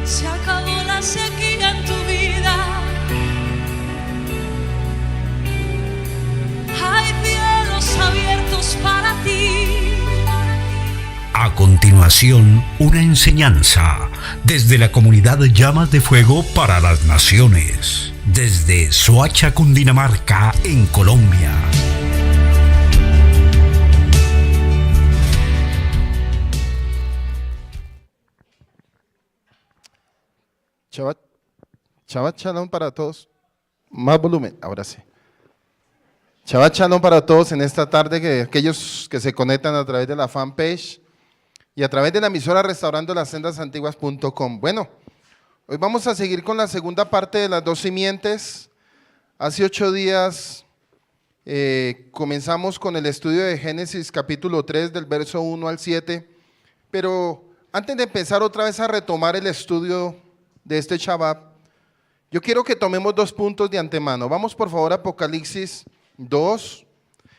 Se acabó la sequía en tu vida. Hay cielos abiertos para ti. A continuación, una enseñanza desde la comunidad Llamas de Fuego para las Naciones, desde Soacha, Cundinamarca, en Colombia. Shabbat Shalom para todos. Más volumen, ahora sí. Shabbat Shalom para todos en esta tarde, que aquellos que se conectan a través de la fanpage y a través de la emisora restaurandolassendasantiguas.com. Bueno, hoy vamos a seguir con la segunda parte de las dos simientes. Hace 8 días comenzamos con el estudio de Génesis capítulo 3 del verso 1 al 7, pero antes de empezar otra vez a retomar el estudio de este Shabbat, yo quiero que tomemos 2 puntos de antemano. Vamos por favor a Apocalipsis 2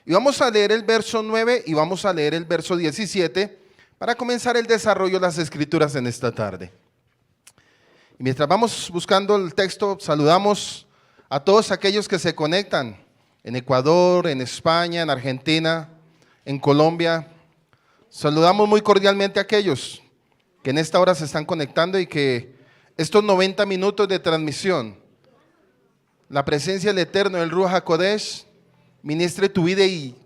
y vamos a leer el verso 9 y vamos a leer el verso 17 para comenzar el desarrollo de las escrituras en esta tarde. Y mientras vamos buscando el texto, saludamos a todos aquellos que se conectan en Ecuador, en España, en Argentina, en Colombia. Saludamos muy cordialmente a aquellos que en esta hora se están conectando y que estos 90 minutos de transmisión, la presencia del Eterno, el Ruach HaKodesh, ministre tu vida y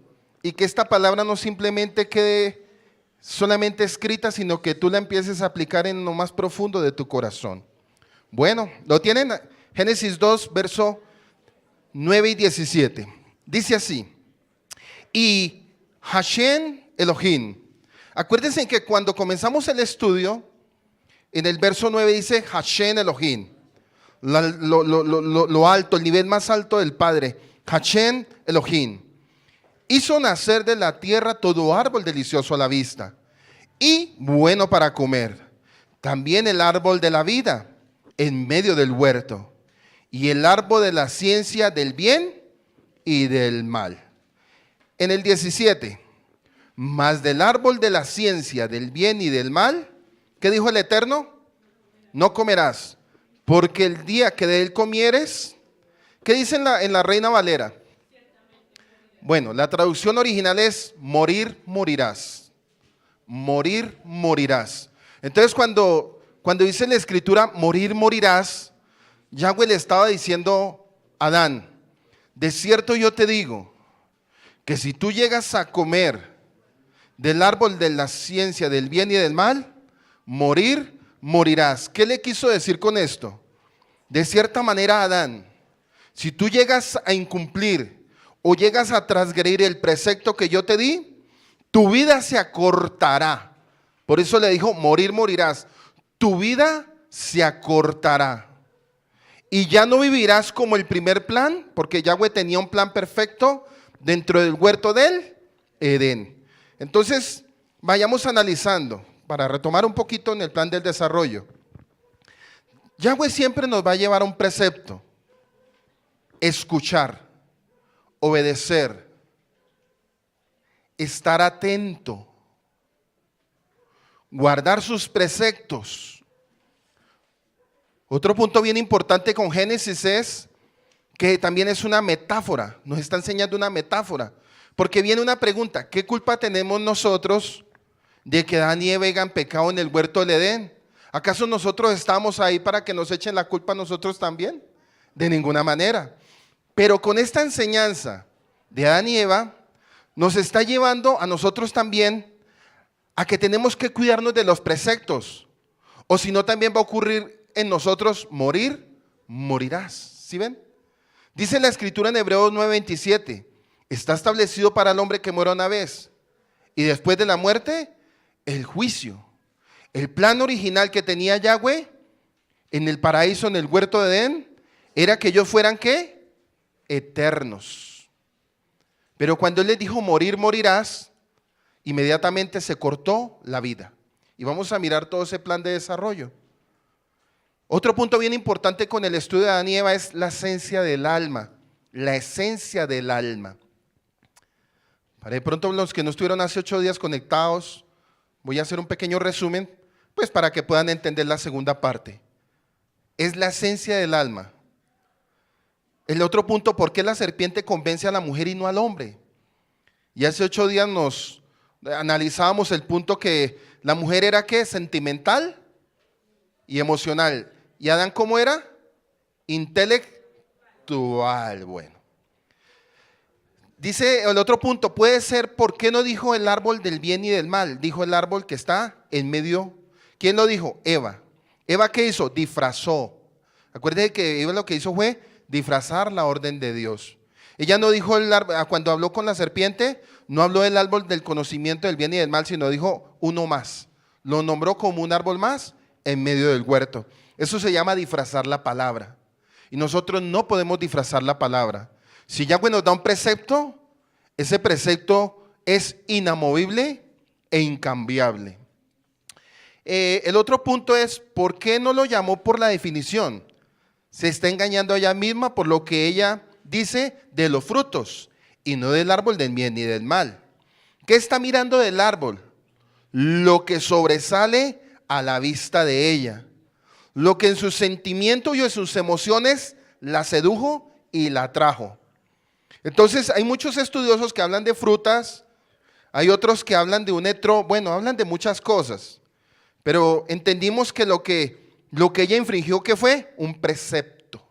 que esta palabra no simplemente quede solamente escrita, sino que tú la empieces a aplicar en lo más profundo de tu corazón. Bueno, lo tienen, Génesis 2, verso 9 y 17. Dice así: y Hashem Elohim. Acuérdense que cuando comenzamos el estudio, en el verso 9 dice Hashem Elohim, lo alto, el nivel más alto del Padre. Hashem Elohim hizo nacer de la tierra todo árbol delicioso a la vista y bueno para comer, también el árbol de la vida en medio del huerto y el árbol de la ciencia del bien y del mal. En el 17, mas del árbol de la ciencia del bien y del mal, ¿qué dijo el Eterno? No comerás, porque el día que de él comieres, ¿qué dice en la Reina Valera? Bueno, la traducción original es morir, morirás. Morir, morirás. Entonces cuando dice la escritura morir, morirás, Yahweh le estaba diciendo a Adán: de cierto yo te digo, que si tú llegas a comer del árbol de la ciencia del bien y del mal, morir, morirás. ¿Qué le quiso decir con esto? De cierta manera, Adán, si tú llegas a incumplir o llegas a transgredir el precepto que yo te di, tu vida se acortará. Por eso le dijo, morir, morirás. Tu vida se acortará. Y ya no vivirás como el primer plan, porque Yahweh tenía un plan perfecto dentro del huerto del Edén. Entonces, vayamos analizando para retomar un poquito en el plan del desarrollo. Yahweh siempre nos va a llevar a un precepto: escuchar, obedecer, estar atento, guardar sus preceptos. Otro punto bien importante con Génesis es que también es una metáfora, nos está enseñando una metáfora, porque viene una pregunta: ¿qué culpa tenemos nosotros de que Adán y Eva hayan pecado en el huerto del Edén? ¿Acaso nosotros estamos ahí para que nos echen la culpa a nosotros también? De ninguna manera. Pero con esta enseñanza de Adán y Eva, nos está llevando a nosotros también a que tenemos que cuidarnos de los preceptos, o si no también va a ocurrir en nosotros morir, morirás. ¿Sí ven? Dice la escritura en Hebreos 9:27, está establecido para el hombre que muera una vez y después de la muerte, el juicio. El plan original que tenía Yahweh en el paraíso, en el huerto de Edén, era que ellos fueran ¿qué? Eternos. Pero cuando Él les dijo morir, morirás, inmediatamente se cortó la vida. Y vamos a mirar todo ese plan de desarrollo. Otro punto bien importante con el estudio de Adán y Eva es la esencia del alma. La esencia del alma. Para de pronto los que no estuvieron hace 8 días conectados, voy a hacer un pequeño resumen, pues para que puedan entender la segunda parte. es la esencia del alma. El otro punto, ¿por qué la serpiente convence a la mujer y no al hombre? Y hace 8 días nos analizábamos el punto que la mujer era ¿qué? Sentimental y emocional. ¿Y Adán cómo era? Intelectual. Bueno. Dice el otro punto, puede ser, ¿por qué no dijo el árbol del bien y del mal? Dijo el árbol que está en medio. ¿Quién lo dijo? Eva. ¿Eva qué hizo? Disfrazó. Acuérdense que Eva lo que hizo fue disfrazar la orden de Dios. Ella no dijo, cuando habló con la serpiente, no habló del árbol del conocimiento del bien y del mal, sino dijo uno más. Lo nombró como un árbol más en medio del huerto. Eso se llama disfrazar la palabra. Y nosotros no podemos disfrazar la palabra. Si Yahweh nos da un precepto, ese precepto es inamovible e incambiable. El otro punto es, ¿por qué no lo llamó por la definición? Se está engañando a ella misma por lo que ella dice de los frutos y no del árbol del bien ni del mal. ¿Qué está mirando del árbol? Lo que sobresale a la vista de ella, lo que en sus sentimientos y en sus emociones la sedujo y la atrajo. Entonces hay muchos estudiosos que hablan de frutas, hay otros que hablan de un bueno, hablan de muchas cosas, pero entendimos que lo que ella infringió, ¿qué fue? Un precepto.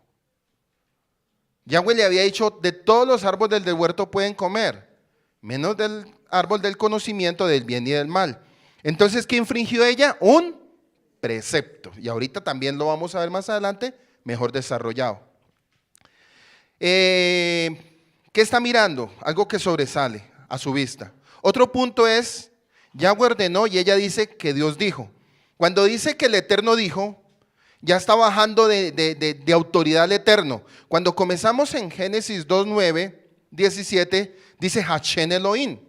Yahweh le había dicho, de todos los árboles del huerto pueden comer, menos del árbol del conocimiento del bien y del mal. Entonces, ¿qué infringió ella? Un precepto. Y ahorita también lo vamos a ver más adelante, mejor desarrollado. ¿Qué está mirando? Algo que sobresale a su vista. Otro punto es, Yahweh ordenó y ella dice que Dios dijo. Cuando dice que el Eterno dijo, ya está bajando de autoridad al Eterno. Cuando comenzamos en Génesis 2:9, 17, dice Hashem Elohim.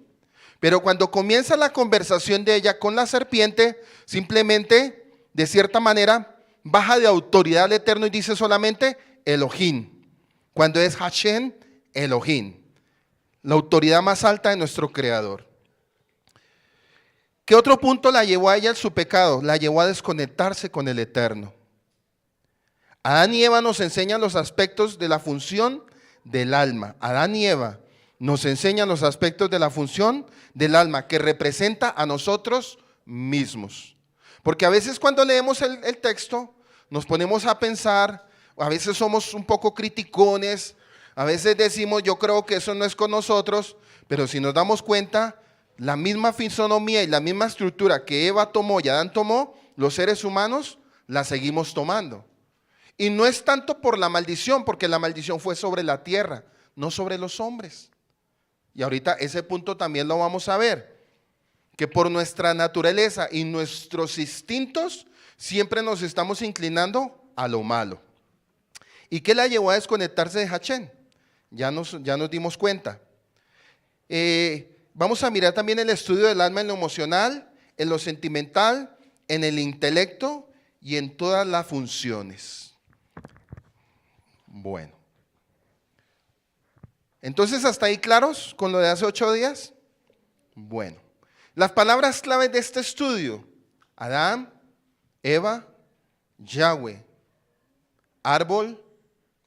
Pero cuando comienza la conversación de ella con la serpiente, simplemente, de cierta manera, baja de autoridad al Eterno y dice solamente Elohim. Cuando es Hashem Elohim, la autoridad más alta de nuestro Creador. ¿Qué otro punto la llevó a ella en su pecado? La llevó a desconectarse con el Eterno. Adán y Eva nos enseñan los aspectos de la función del alma. Adán y Eva nos enseñan los aspectos de la función del alma que representa a nosotros mismos. Porque a veces cuando leemos el texto nos ponemos a pensar, a veces somos un poco criticones, a veces decimos yo creo que eso no es con nosotros, pero si nos damos cuenta, la misma fisonomía y la misma estructura que Eva tomó y Adán tomó, los seres humanos la seguimos tomando. Y no es tanto por la maldición, porque la maldición fue sobre la tierra, no sobre los hombres. Y ahorita ese punto también lo vamos a ver, que por nuestra naturaleza y nuestros instintos siempre nos estamos inclinando a lo malo. ¿Y qué la llevó a desconectarse de Hashem? Ya nos dimos cuenta. Vamos a mirar también el estudio del alma en lo emocional, en lo sentimental, en el intelecto y en todas las funciones. Bueno. Entonces, ¿hasta ahí claros con lo de hace 8 días? Bueno. Las palabras claves de este estudio: Adán, Eva, Yahweh, árbol,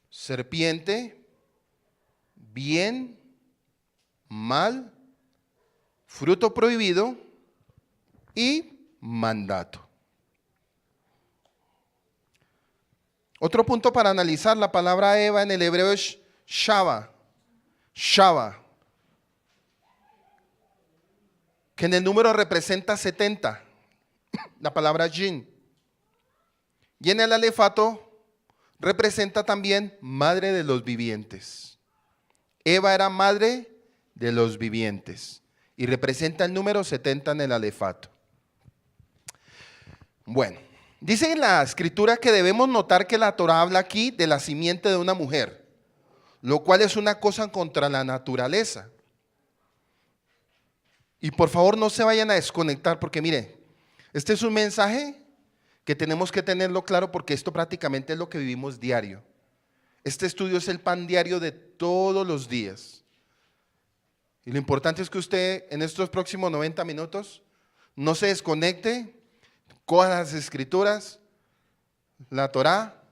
serpiente, bien, mal, fruto prohibido y mandato. Otro punto para analizar, la palabra Eva en el hebreo es Shava, que en el número representa 70, la palabra Jin. Y en el alefato representa también madre de los vivientes. Eva era madre de los vivientes y representa el número 70 en el alefato. Bueno, dice en la escritura que debemos notar que la Torah habla aquí de la simiente de una mujer, lo cual es una cosa contra la naturaleza. Y por favor no se vayan a desconectar, porque mire, este es un mensaje que tenemos que tenerlo claro, porque esto prácticamente es lo que vivimos diario. Este estudio es el pan diario de todos los días. Y lo importante es que usted en estos próximos 90 minutos no se desconecte, coja las escrituras, la Torá,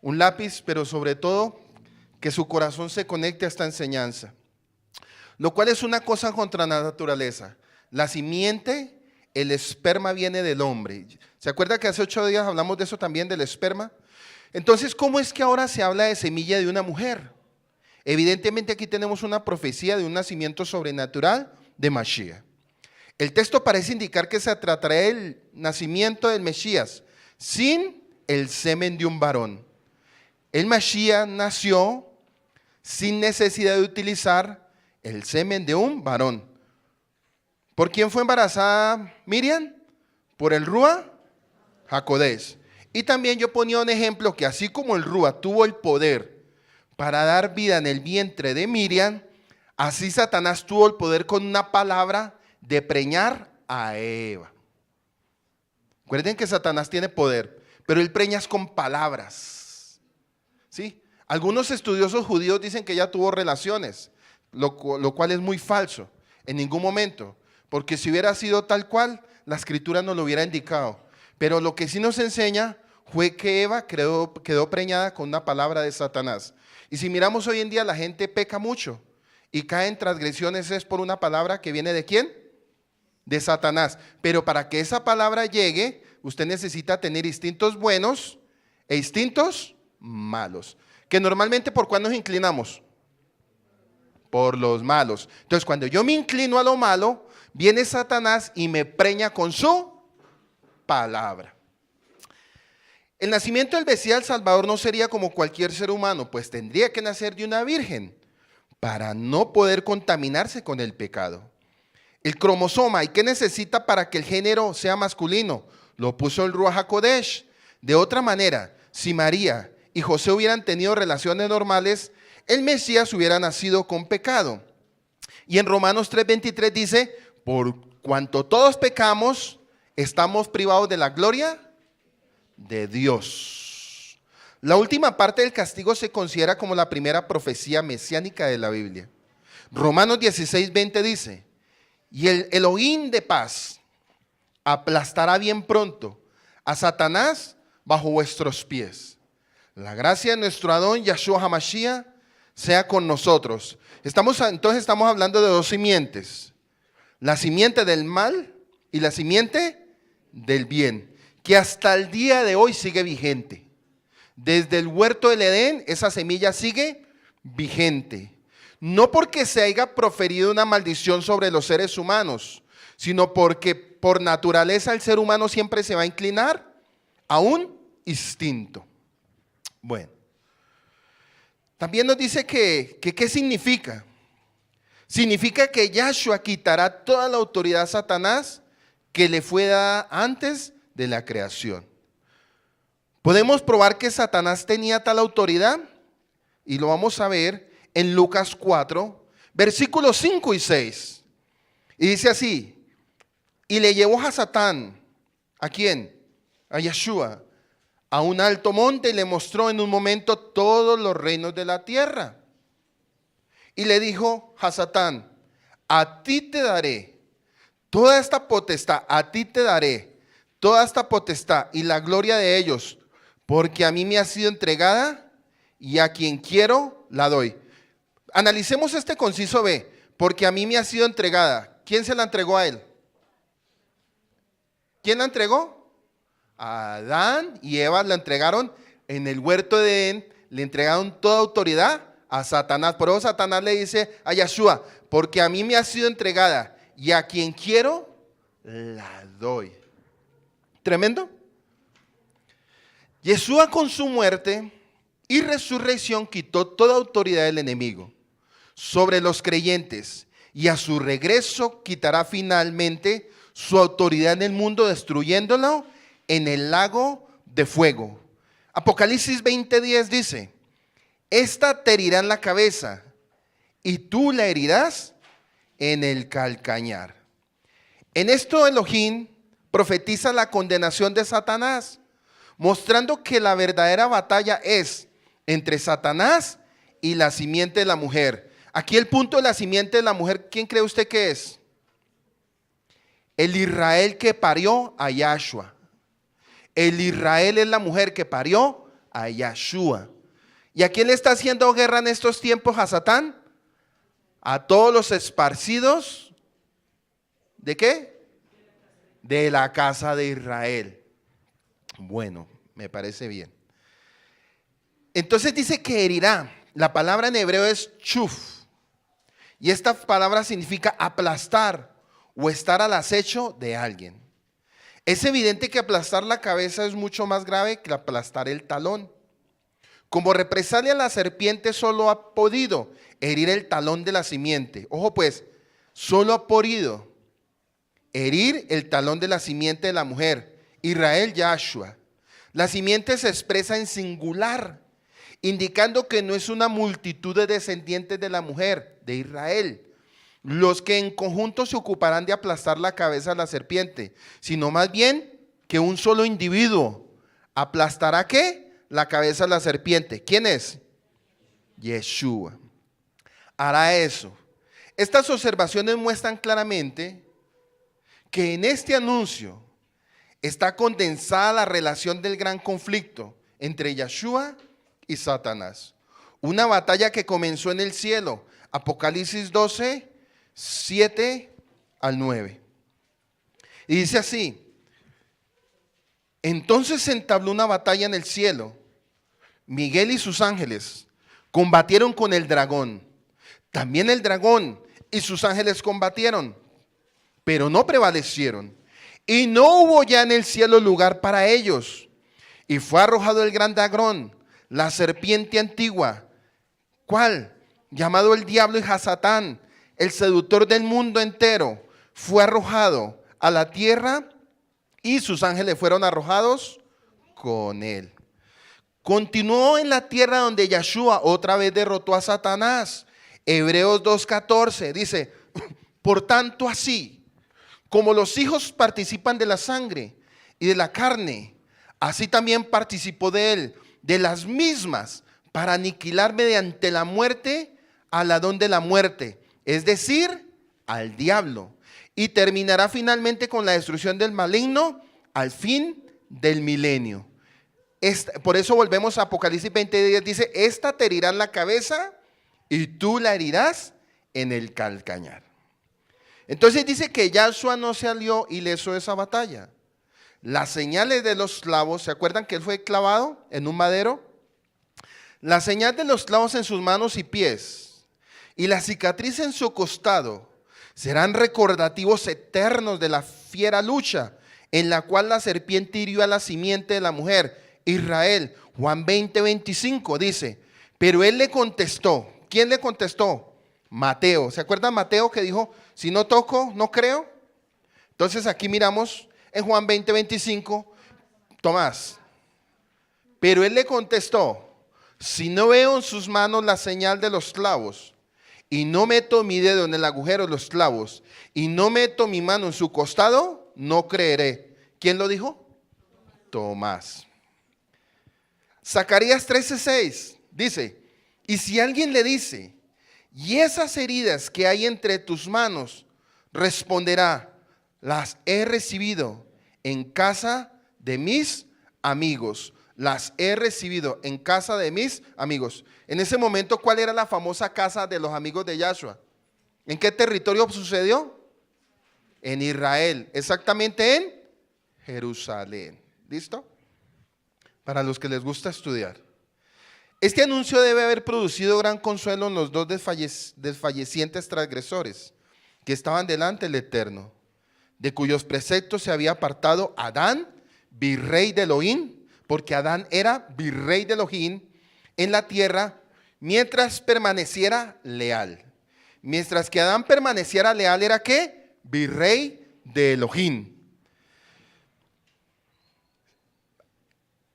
un lápiz, pero sobre todo que su corazón se conecte a esta enseñanza. Lo cual es una cosa contra la naturaleza. La simiente, el esperma viene del hombre. ¿Se acuerda que hace 8 días hablamos de eso también, del esperma? Entonces, ¿cómo es que ahora se habla de semilla de una mujer? Evidentemente aquí tenemos una profecía de un nacimiento sobrenatural de Mashiach. El texto parece indicar que se tratará del nacimiento del Mesías sin el semen de un varón. El Mashiach nació sin necesidad de utilizar el semen de un varón. ¿Por quién fue embarazada Miriam? Por el Rúa HaKodesh. Y también yo ponía un ejemplo que así como el Rúa tuvo el poder para dar vida en el vientre de Miriam, así Satanás tuvo el poder con una palabra de preñar a Eva. Recuerden que Satanás tiene poder, pero él preña con palabras. ¿Sí? Algunos estudiosos judíos dicen que ella tuvo relaciones, lo cual es muy falso, en ningún momento. Porque si hubiera sido tal cual, la escritura nos lo hubiera indicado. Pero lo que sí nos enseña fue que Eva quedó preñada con una palabra de Satanás. Y si miramos hoy en día, la gente peca mucho y cae en transgresiones es por una palabra que viene ¿de quién? De Satanás. Pero para que esa palabra llegue, usted necesita tener instintos buenos e instintos malos. Que normalmente, ¿por cuál nos inclinamos? Por los malos. Entonces, cuando yo me inclino a lo malo, viene Satanás y me preña con su palabra. El nacimiento del Mesías el Salvador no sería como cualquier ser humano, pues tendría que nacer de una virgen para no poder contaminarse con el pecado. El cromosoma, ¿y qué necesita para que el género sea masculino? Lo puso el Ruach HaKodesh. De otra manera, si María y José hubieran tenido relaciones normales, el Mesías hubiera nacido con pecado. Y en Romanos 3:23 dice, por cuanto todos pecamos, estamos privados de la gloria de Dios. La última parte del castigo se considera como la primera profecía mesiánica de la Biblia. Romanos 16:20 dice, y el Elohim de paz aplastará bien pronto a Satanás bajo vuestros pies. La gracia de nuestro Adón Yahshua HaMashiach sea con nosotros. Entonces estamos hablando de dos simientes. La simiente del mal y la simiente del bien, que hasta el día de hoy sigue vigente. Desde el huerto del Edén, esa semilla sigue vigente. No porque se haya proferido una maldición sobre los seres humanos, sino porque por naturaleza el ser humano siempre se va a inclinar a un instinto. Bueno, también nos dice que ¿qué significa? Significa que Yahshua quitará toda la autoridad a Satanás que le fue dada antes de la creación. Podemos probar que Satanás tenía tal autoridad y lo vamos a ver en Lucas 4, versículos 5 y 6. Y dice así, y le llevó a Satán, ¿a quién? A Yahshua, a un alto monte y le mostró en un momento todos los reinos de la tierra. Y le dijo a Satán, a ti te daré toda esta potestad, a ti te daré toda esta potestad y la gloria de ellos, porque a mí me ha sido entregada y a quien quiero la doy. Analicemos este conciso B, porque a mí me ha sido entregada. ¿Quién se la entregó a él? ¿Quién la entregó? A Adán y Eva la entregaron en el huerto de Edén, le entregaron toda autoridad a Satanás. Por eso Satanás le dice a Yahshua, porque a mí me ha sido entregada y a quien quiero la doy. Tremendo. Yeshua con su muerte y resurrección quitó toda autoridad del enemigo sobre los creyentes y a su regreso quitará finalmente su autoridad en el mundo, destruyéndolo en el lago de fuego. Apocalipsis 20:10 dice, esta te herirá en la cabeza y tú la herirás en el calcañar. En esto Elohim profetiza la condenación de Satanás, mostrando que la verdadera batalla es entre Satanás y la simiente de la mujer. Aquí el punto de la simiente de la mujer, ¿quién cree usted que es? El Israel que parió a Yahshua. El Israel es la mujer que parió A Yahshua. ¿Y a quién le está haciendo guerra en estos tiempos a Satán? A todos los esparcidos. ¿De qué? De la casa de Israel. Bueno, me parece bien. Entonces dice que herirá. La palabra en hebreo es chuf. Y esta palabra significa aplastar o estar al acecho de alguien. Es evidente que aplastar la cabeza es mucho más grave que aplastar el talón. Como represalia, la serpiente solo ha podido herir el talón de la simiente. Ojo pues, solo ha podido herir el talón de la simiente de la mujer, Israel Yahshua. La simiente se expresa en singular, indicando que no es una multitud de descendientes de la mujer, de Israel, los que en conjunto se ocuparán de aplastar la cabeza de la serpiente, sino más bien que un solo individuo aplastará ¿qué? La cabeza de la serpiente. ¿Quién es? Yeshua. Hará eso. Estas observaciones muestran claramente que en este anuncio está condensada la relación del gran conflicto entre Yeshua y Satanás. Una batalla que comenzó en el cielo. Apocalipsis 12, 7 al 9. Y dice así: entonces se entabló una batalla en el cielo. Miguel y sus ángeles combatieron con el dragón. También el dragón y sus ángeles combatieron, pero no prevalecieron. Y no hubo ya en el cielo lugar para ellos. Y fue arrojado el gran dragón, la serpiente antigua. ¿Cuál? Llamado el diablo y Satán, el seductor del mundo entero. Fue arrojado a la tierra y sus ángeles fueron arrojados con él. Continuó en la tierra donde Yahshua otra vez derrotó a Satanás. Hebreos 2:14 dice: por tanto así como los hijos participan de la sangre y de la carne, así también participó de él, de las mismas, para aniquilar mediante la muerte al ladrón de la muerte, es decir, al diablo, y terminará finalmente con la destrucción del maligno al fin del milenio. Por eso volvemos a Apocalipsis 20:10, dice: esta te herirá en la cabeza y tú la herirás en el calcañar. Entonces dice que Yahshua no salió ileso de esa batalla. Las señales de los clavos, ¿se acuerdan que él fue clavado en un madero? La señal de los clavos en sus manos y pies y la cicatriz en su costado serán recordativos eternos de la fiera lucha en la cual la serpiente hirió a la simiente de la mujer, Israel. Juan 20:25 dice: pero él le contestó. ¿Quién le contestó? Mateo. ¿Se acuerdan Mateo que dijo: si no toco, no creo? Entonces aquí miramos en Juan 20:25, Tomás. Pero él le contestó: si no veo en sus manos la señal de los clavos, y no meto mi dedo en el agujero de los clavos, y no meto mi mano en su costado, no creeré. ¿Quién lo dijo? Tomás. Zacarías 13:6 dice: y si alguien le dice: y esas heridas que hay entre tus manos, responderá: las he recibido en casa de mis amigos. Las he recibido en casa de mis amigos. En ese momento, ¿cuál era la famosa casa de los amigos de Yahshua? ¿En qué territorio sucedió? En Israel, exactamente en Jerusalén. ¿Listo? Para los que les gusta estudiar. Este anuncio debe haber producido gran consuelo en los dos desfallecientes transgresores que estaban delante del Eterno, de cuyos preceptos se había apartado Adán, virrey de Elohim, porque Adán era virrey de Elohim en la tierra mientras permaneciera leal. Mientras que Adán permaneciera leal, ¿era qué? Virrey de Elohim.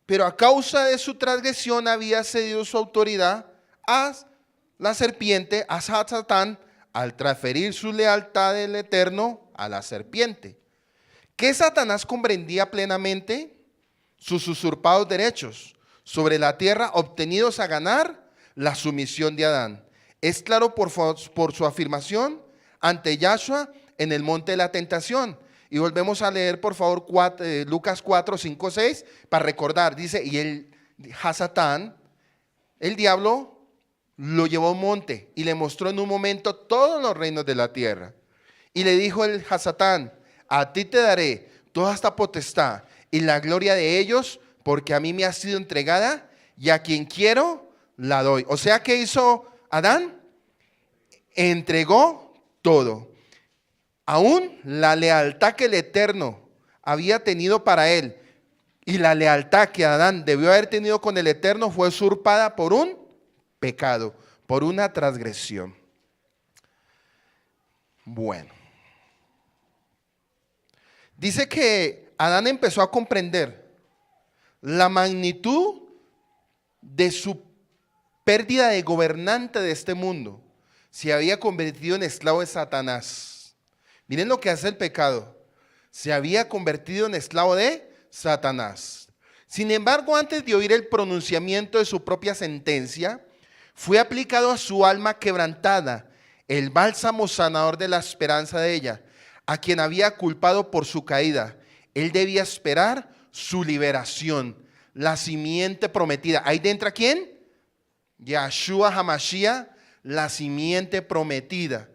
Pero a causa de su transgresión había cedido su autoridad a la serpiente, a Satán, al transferir su lealtad del Eterno a la serpiente. ¿Qué Satanás comprendía plenamente? Sus usurpados derechos sobre la tierra obtenidos a ganar la sumisión de Adán. Es claro por su afirmación ante Yahshua en el monte de la tentación. Y volvemos a leer por favor Lucas 4, 5, 6 para recordar. Dice: y Hasatán, el diablo lo llevó a un monte y le mostró en un momento todos los reinos de la tierra. Y le dijo el Hasatán: a ti te daré toda esta potestad y la gloria de ellos, porque a mí me ha sido entregada y a quien quiero la doy. O sea, ¿qué hizo Adán? Entregó todo. Aún la lealtad que el Eterno había tenido para él y la lealtad que Adán debió haber tenido con el Eterno fue usurpada por un pecado, por una transgresión. Bueno, dice que Adán empezó a comprender la magnitud de su pérdida de gobernante de este mundo. Se había convertido en esclavo de Satanás. Miren lo que hace el pecado. Se había convertido en esclavo de Satanás. Sin embargo, antes de oír el pronunciamiento de su propia sentencia, fue aplicado a su alma quebrantada el bálsamo sanador de la esperanza de ella, a quien había culpado por su caída. Él debía esperar su liberación, la simiente prometida. ¿Ahí dentro quién? Yahshua HaMashiach, la simiente prometida,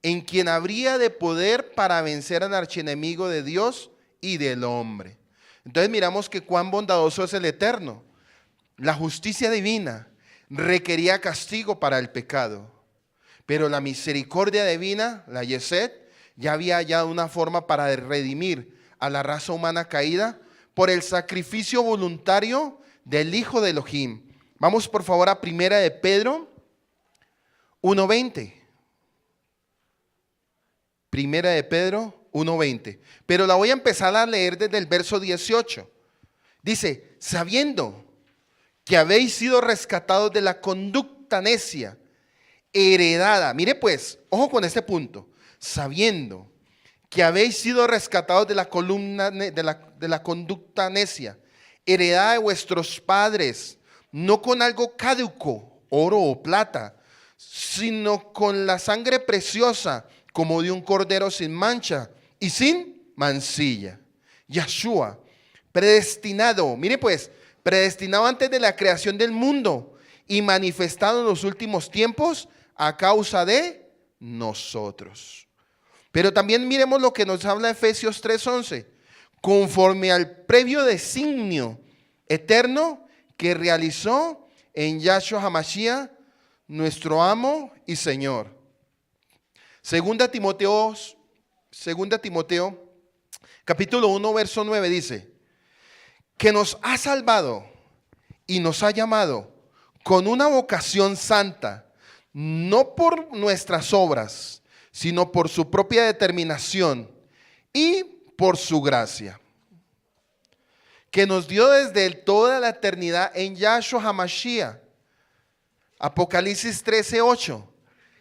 en quien habría de poder para vencer al archienemigo de Dios y del hombre. Entonces miramos que cuán bondadoso es el Eterno. La justicia divina requería castigo para el pecado, pero la misericordia divina, la Yesed, ya había hallado una forma para redimir a la raza humana caída por el sacrificio voluntario del Hijo de Elohim. Vamos por favor a Primera de Pedro 1:20. Primera de Pedro 1:20. Pero la voy a empezar a leer desde el verso 18. Dice: sabiendo que habéis sido rescatados de la conducta necia, heredada. Mire pues, ojo con este punto. Sabiendo que habéis sido rescatados de la conducta necia, heredada de vuestros padres, no con algo caduco, oro o plata, sino con la sangre preciosa, como de un cordero sin mancha y sin mancilla. Yahshua, predestinado, mire pues, predestinado antes de la creación del mundo y manifestado en los últimos tiempos a causa de nosotros. Pero también miremos lo que nos habla Efesios 3:11, conforme al previo designio eterno que realizó en Yahshua HaMashiach, nuestro amo y Señor. Segunda Timoteo, capítulo 1, verso 9 dice, que nos ha salvado y nos ha llamado con una vocación santa, no por nuestras obras, sino por su propia determinación y por su gracia, que nos dio desde toda la eternidad en Yahshua HaMashiach. Apocalipsis 13:8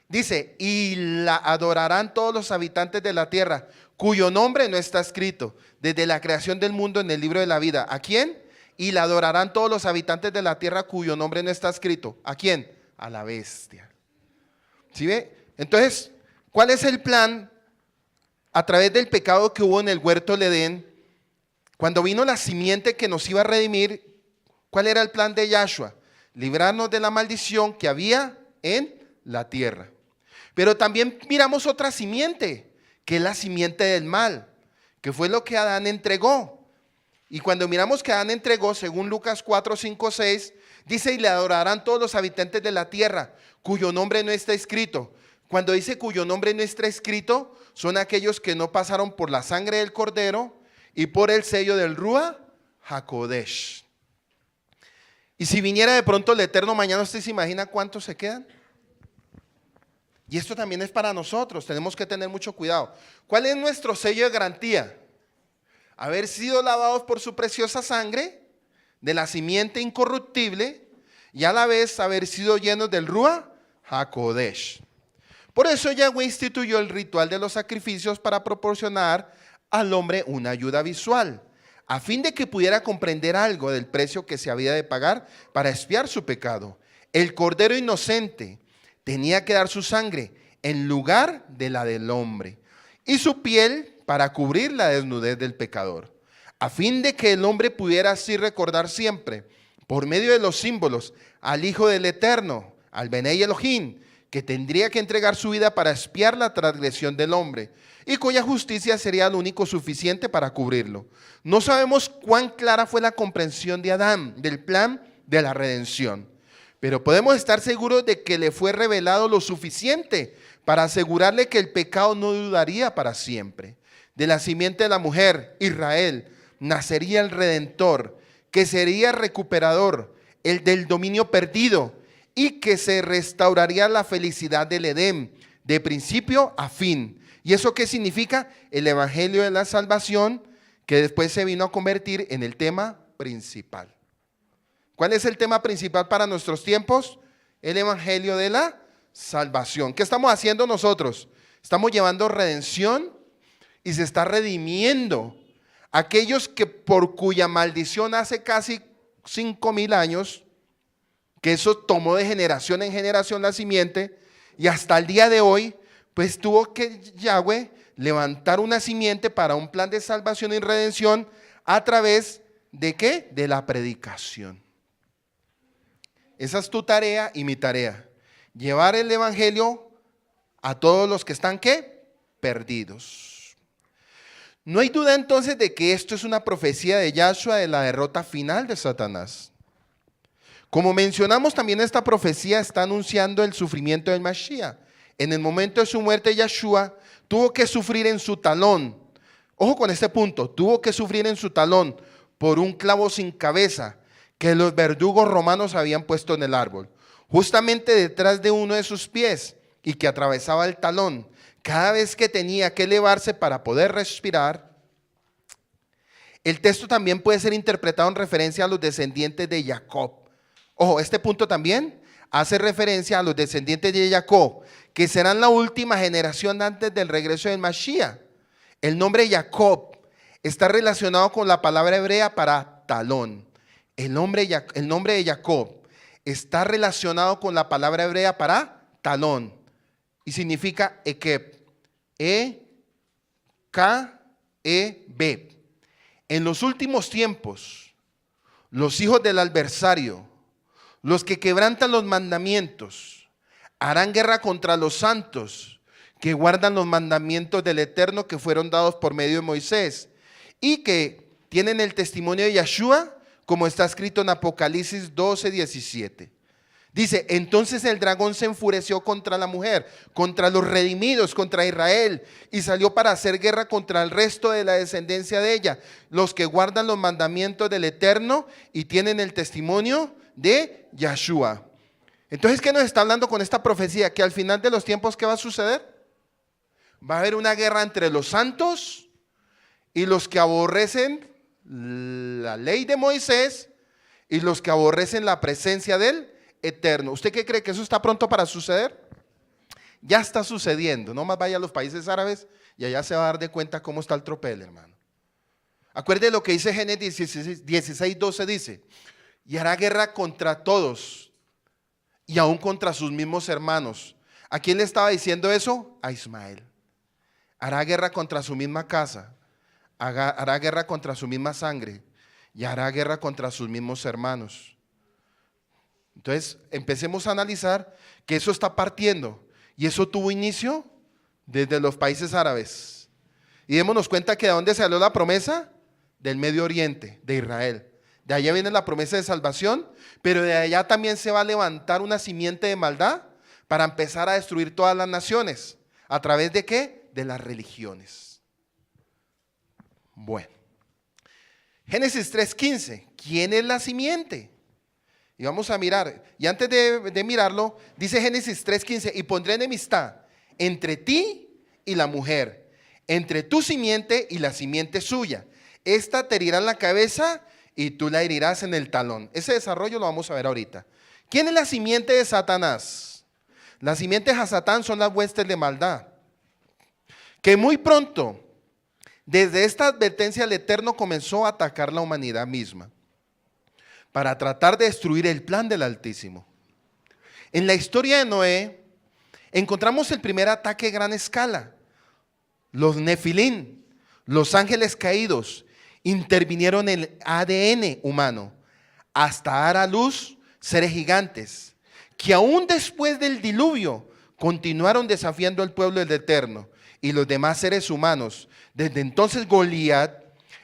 dice, y la adorarán todos los habitantes de la tierra, cuyo nombre no está escrito desde la creación del mundo en el libro de la vida. ¿A quién? Y la adorarán todos los habitantes de la tierra cuyo nombre no está escrito. ¿A quién? A la bestia. ¿Sí ve? Entonces, ¿cuál es el plan a través del pecado que hubo en el huerto del Edén? Cuando vino la simiente que nos iba a redimir, ¿cuál era el plan de Yahshua? Librarnos de la maldición que había en la tierra. Pero también miramos otra simiente, que es la simiente del mal, que fue lo que Adán entregó. Y cuando miramos que Adán entregó, según Lucas 4, 5, 6, dice, y le adorarán todos los habitantes de la tierra, cuyo nombre no está escrito. Cuando dice cuyo nombre no está escrito, son aquellos que no pasaron por la sangre del cordero y por el sello del Ruach HaKodesh. Y si viniera de pronto el Eterno mañana, ¿usted se imagina cuántos se quedan? Y esto también es para nosotros, tenemos que tener mucho cuidado. ¿Cuál es nuestro sello de garantía? Haber sido lavados por su preciosa sangre, de la simiente incorruptible, y a la vez haber sido llenos del Ruach HaKodesh. Por eso Yahweh instituyó el ritual de los sacrificios para proporcionar al hombre una ayuda visual, a fin de que pudiera comprender algo del precio que se había de pagar para expiar su pecado. El cordero inocente tenía que dar su sangre en lugar de la del hombre, y su piel para cubrir la desnudez del pecador, a fin de que el hombre pudiera así recordar siempre, por medio de los símbolos, al Hijo del Eterno, al Benei Elohim, que tendría que entregar su vida para expiar la transgresión del hombre y cuya justicia sería lo único suficiente para cubrirlo. No sabemos cuán clara fue la comprensión de Adán del plan de la redención, pero podemos estar seguros de que le fue revelado lo suficiente para asegurarle que el pecado no duraría para siempre. De la simiente de la mujer, Israel, nacería el Redentor, que sería recuperador, el del dominio perdido, y que se restauraría la felicidad del Edén, de principio a fin. ¿Y eso qué significa? El evangelio de la salvación, que después se vino a convertir en el tema principal. ¿Cuál es el tema principal para nuestros tiempos? El evangelio de la salvación. ¿Qué estamos haciendo nosotros? Estamos llevando redención y se está redimiendo aquellos que por cuya maldición hace casi 5,000 años, que eso tomó de generación en generación la simiente, y hasta el día de hoy, pues tuvo que Yahweh levantar una simiente para un plan de salvación y redención a través de ¿qué? De la predicación. Esa es tu tarea y mi tarea. Llevar el evangelio a todos los que están ¿qué? Perdidos. No hay duda entonces de que esto es una profecía de Yahshua de la derrota final de Satanás. Como mencionamos, también esta profecía está anunciando el sufrimiento del Mashiach. En el momento de su muerte, Yahshua tuvo que sufrir en su talón. Ojo con este punto, tuvo que sufrir en su talón por un clavo sin cabeza que los verdugos romanos habían puesto en el árbol, justamente detrás de uno de sus pies, y que atravesaba el talón. Cada vez que tenía que elevarse para poder respirar. El texto también puede ser interpretado en referencia a los descendientes de Jacob. Ojo, este punto también hace referencia a los descendientes de Jacob, que serán la última generación antes del regreso del Mashiach. El nombre Jacob está relacionado con la palabra hebrea para talón. El nombre de Jacob está relacionado con la palabra hebrea para talón y significa ekeb, E-K-E-B. En los últimos tiempos, los hijos del adversario, los que quebrantan los mandamientos, harán guerra contra los santos que guardan los mandamientos del Eterno que fueron dados por medio de Moisés y que tienen el testimonio de Yahshua, como está escrito en Apocalipsis 12:17. Dice, entonces el dragón se enfureció contra la mujer, contra los redimidos, contra Israel, y salió para hacer guerra contra el resto de la descendencia de ella, los que guardan los mandamientos del Eterno y tienen el testimonio de Yahshua. Entonces, ¿qué nos está hablando con esta profecía? Que al final de los tiempos, ¿qué va a suceder? Va a haber una guerra entre los santos y los que aborrecen la ley de Moisés y los que aborrecen la presencia del Eterno. ¿Usted qué cree? ¿Que eso está pronto para suceder? Ya está sucediendo. No más vaya a los países árabes y allá se va a dar de cuenta cómo está el tropel, hermano. Acuerde lo que dice Génesis 16:12, dice, y hará guerra contra todos y aún contra sus mismos hermanos. ¿A quién le estaba diciendo eso? A Ismael. Hará guerra contra su misma casa, hará guerra contra su misma sangre y hará guerra contra sus mismos hermanos. Entonces, empecemos a analizar que eso está partiendo y eso tuvo inicio desde los países árabes. Y démonos cuenta que ¿de dónde salió la promesa? Del Medio Oriente, de Israel. De allá viene la promesa de salvación, pero de allá también se va a levantar una simiente de maldad para empezar a destruir todas las naciones. ¿A través de qué? De las religiones. Bueno, Génesis 3:15, ¿quién es la simiente? Y vamos a mirar, y antes de mirarlo, dice Génesis 3:15, y pondré enemistad entre ti y la mujer, entre tu simiente y la simiente suya. Esta te herirá en la cabeza y tú la herirás en el talón. Ese desarrollo lo vamos a ver ahorita. ¿Quién es la simiente de Satanás? Las simientes de Satán son las huestes de maldad, que muy pronto, desde esta advertencia, el Eterno comenzó a atacar la humanidad misma para tratar de destruir el plan del Altísimo. En la historia de Noé encontramos el primer ataque a gran escala. Los Nefilín, los ángeles caídos, intervinieron en el ADN humano, hasta dar a luz seres gigantes, que aún después del diluvio continuaron desafiando al pueblo del Eterno y los demás seres humanos. Desde entonces Goliat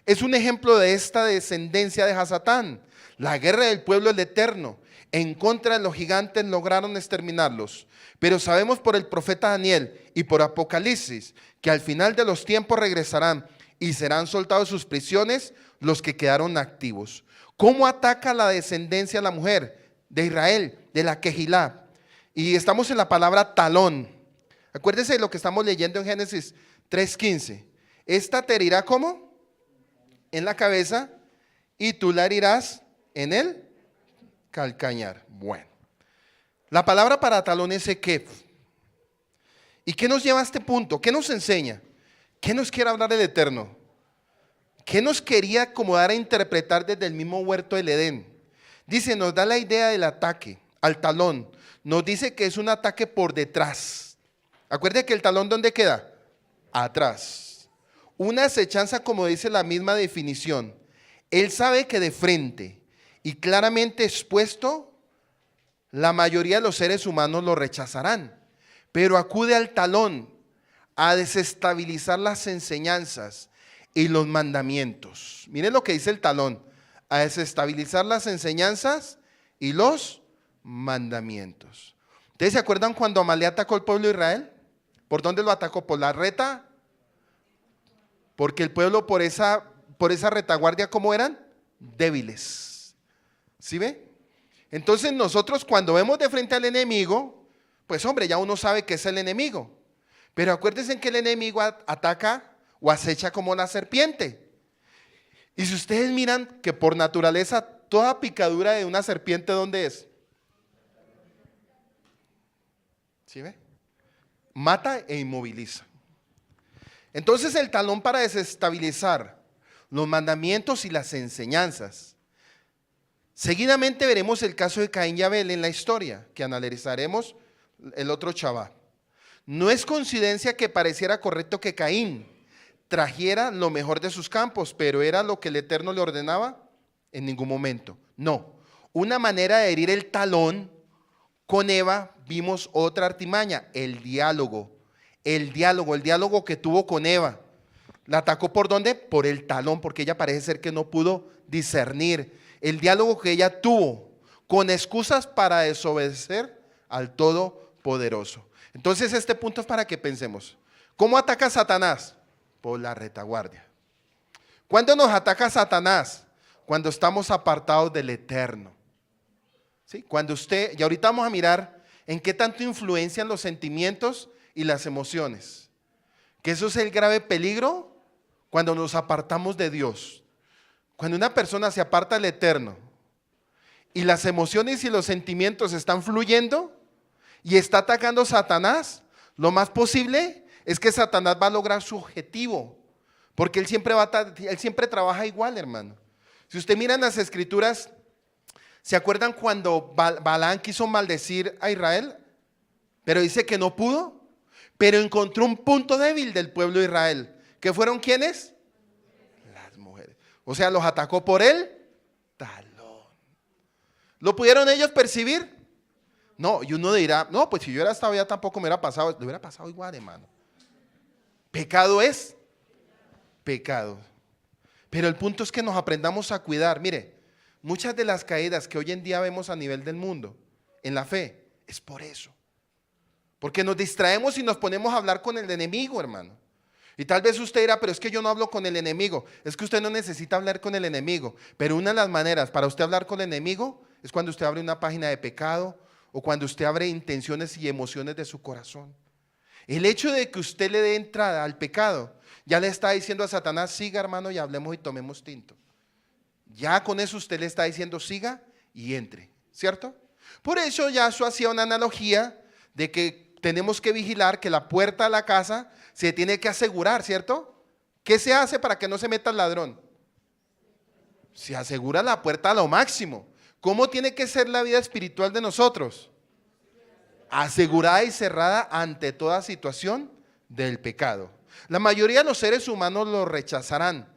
es un ejemplo de esta descendencia de Hasatán. La guerra del pueblo del Eterno en contra de los gigantes lograron exterminarlos. Pero sabemos por el profeta Daniel y por Apocalipsis que al final de los tiempos regresarán y serán soltados sus prisiones los que quedaron activos. ¿Cómo ataca la descendencia a la mujer de Israel, de la Quejilá? Y estamos en la palabra talón. Acuérdense de lo que estamos leyendo en Génesis 3:15. Esta te herirá ¿cómo? En la cabeza, y tú la herirás en el calcañar. Bueno, la palabra para talón es ekef. ¿Y qué nos lleva a este punto? ¿Qué nos enseña? ¿Qué nos quiere hablar el Eterno? ¿Qué nos quería acomodar a interpretar desde el mismo huerto del Edén? Dice, nos da la idea del ataque al talón. Nos dice que es un ataque por detrás. Acuérdense que el talón ¿dónde queda? Atrás. Una acechanza, como dice la misma definición. Él sabe que de frente y claramente expuesto, la mayoría de los seres humanos lo rechazarán, pero acude al talón a desestabilizar las enseñanzas y los mandamientos. Miren lo que dice el talón, a desestabilizar las enseñanzas y los mandamientos. ¿Ustedes se acuerdan cuando Amalek atacó al pueblo de Israel? ¿Por dónde lo atacó? ¿Por la reta? Porque el pueblo por esa retaguardia, ¿cómo eran? Débiles. ¿Sí ve? Entonces nosotros cuando vemos de frente al enemigo, pues hombre, ya uno sabe que es el enemigo. Pero acuérdense que el enemigo ataca o acecha como la serpiente. Y si ustedes miran que por naturaleza toda picadura de una serpiente, ¿dónde es? ¿Sí ve? Mata e inmoviliza. Entonces el talón para desestabilizar los mandamientos y las enseñanzas. Seguidamente veremos el caso de Caín y Abel en la historia, que analizaremos el otro Shabbat. No es coincidencia que pareciera correcto que Caín trajera lo mejor de sus campos, pero ¿era lo que el Eterno le ordenaba? En ningún momento. No. Una manera de herir el talón. Con Eva vimos otra artimaña, el diálogo. El diálogo que tuvo con Eva. ¿La atacó por dónde? Por el talón, porque ella parece ser que no pudo discernir. El diálogo que ella tuvo con excusas para desobedecer al Todopoderoso. Entonces este punto es para que pensemos. ¿Cómo ataca Satanás? Por la retaguardia. ¿Cuándo nos ataca Satanás? Cuando estamos apartados del Eterno. ¿Sí? Cuando usted, y ahorita vamos a mirar en qué tanto influencian los sentimientos y las emociones. Que eso es el grave peligro cuando nos apartamos de Dios. Cuando una persona se aparta del Eterno y las emociones y los sentimientos están fluyendo y está atacando a Satanás, lo más posible es que Satanás va a lograr su objetivo, porque él siempre trabaja igual, hermano. Si usted mira en las escrituras, ¿se acuerdan cuando Balaam quiso maldecir a Israel? Pero dice que no pudo, pero encontró un punto débil del pueblo de Israel. ¿Qué fueron quiénes? Las mujeres. O sea, los atacó por el talón. ¿Lo pudieron ellos percibir? No, y uno dirá, no, pues si yo hubiera estado ya tampoco me hubiera pasado, le hubiera pasado igual, hermano. Pecado es pecado. Pero el punto es que nos aprendamos a cuidar. Mire, muchas de las caídas que hoy en día vemos a nivel del mundo, en la fe, es por eso. Porque nos distraemos y nos ponemos a hablar con el enemigo, hermano. Y tal vez usted dirá, pero es que yo no hablo con el enemigo. Es que usted no necesita hablar con el enemigo. Pero una de las maneras para usted hablar con el enemigo es cuando usted abre una página de pecado o cuando usted abre intenciones y emociones de su corazón. El hecho de que usted le dé entrada al pecado, ya le está diciendo a Satanás, siga hermano y hablemos y tomemos tinto. Ya con eso usted le está diciendo, siga y entre, ¿cierto? Por eso Yahshua hacía una analogía de que tenemos que vigilar que la puerta de la casa se tiene que asegurar, ¿cierto? ¿Qué se hace para que no se meta el ladrón? Se asegura la puerta a lo máximo. ¿Cómo tiene que ser la vida espiritual de nosotros? Asegurada y cerrada ante toda situación del pecado. La mayoría de los seres humanos lo rechazarán,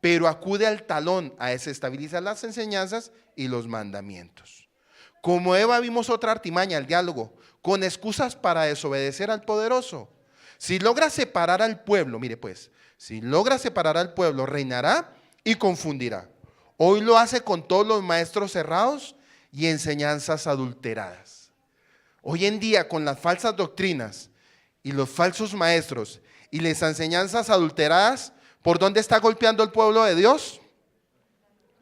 pero acude al talón a desestabilizar las enseñanzas y los mandamientos. Como Eva vimos otra artimaña, el diálogo, con excusas para desobedecer al poderoso. Si logra separar al pueblo, mire pues, si logra separar al pueblo, reinará y confundirá. Hoy lo hace con todos los maestros cerrados y enseñanzas adulteradas. Hoy en día, con las falsas doctrinas y los falsos maestros y las enseñanzas adulteradas, ¿por dónde está golpeando el pueblo de Dios?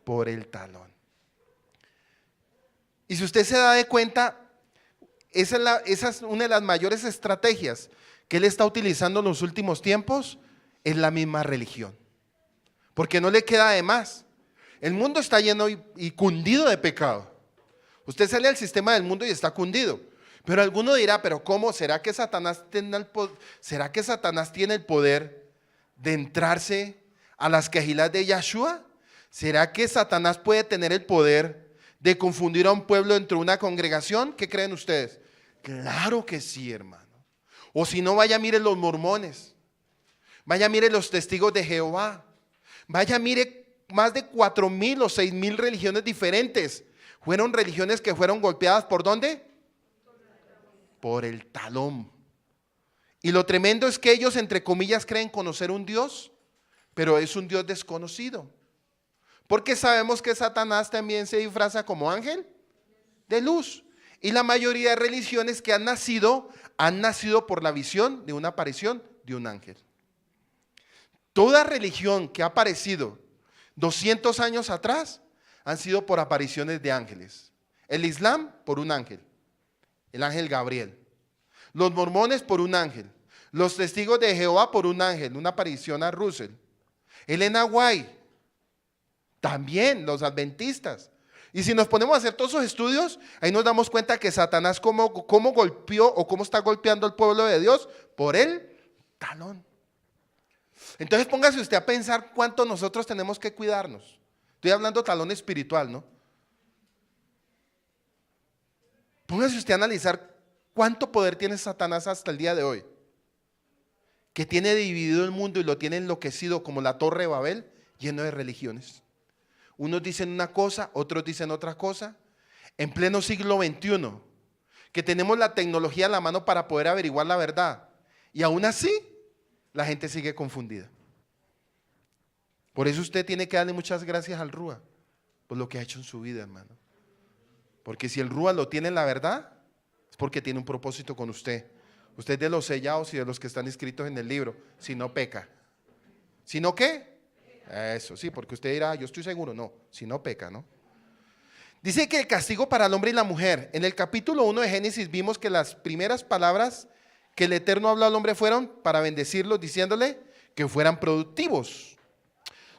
Por el talón. Y si usted se da de cuenta, esa es una de las mayores estrategias que él está utilizando en los últimos tiempos, es la misma religión. Porque no le queda de más. El mundo está lleno y cundido de pecado. Usted sale al sistema del mundo y está cundido. Pero alguno dirá, pero ¿cómo? ¿Será que Satanás tiene el poder de entrarse a las quejilás de Yahshua? ¿Será que Satanás puede tener el poder de confundir a un pueblo dentro de una congregación? ¿Qué creen ustedes? Claro que sí, hermano. O si no, vaya, mire los mormones. Vaya, mire los testigos de Jehová. Vaya, mire más de 4,000 o 6,000 religiones diferentes. Fueron religiones que fueron golpeadas ¿por dónde? Por el talón. Y lo tremendo es que ellos, entre comillas, creen conocer un Dios, pero es un Dios desconocido. Porque sabemos que Satanás también se disfraza como ángel de luz. Y la mayoría de religiones que han nacido por la visión de una aparición de un ángel. Toda religión que ha aparecido 200 años atrás han sido por apariciones de ángeles. El Islam por un ángel, el ángel Gabriel. Los mormones por un ángel. Los testigos de Jehová por un ángel, una aparición a Russell. Elena White, también los adventistas. Y si nos ponemos a hacer todos esos estudios, ahí nos damos cuenta que Satanás cómo golpeó o cómo está golpeando al pueblo de Dios por el talón. Entonces póngase usted a pensar cuánto nosotros tenemos que cuidarnos. Estoy hablando talón espiritual, ¿no? Póngase usted a analizar cuánto poder tiene Satanás hasta el día de hoy. Que tiene dividido el mundo y lo tiene enloquecido como la Torre de Babel, lleno de religiones. Unos dicen una cosa, otros dicen otra cosa. En pleno siglo XXI, que tenemos la tecnología a la mano para poder averiguar la verdad. Y aún así, la gente sigue confundida. Por eso usted tiene que darle muchas gracias al Rúa por lo que ha hecho en su vida, hermano. Porque si el Rúa lo tiene en la verdad, es porque tiene un propósito con usted. Usted es de los sellados y de los que están escritos en el libro. Si no peca. ¿Si no qué? Eso, sí, porque usted dirá, yo estoy seguro. No, si no peca, ¿no? Dice que el castigo para el hombre y la mujer. En el capítulo 1 de Génesis vimos que las primeras palabras que el Eterno habló al hombre fueron para bendecirlos, diciéndole que fueran productivos.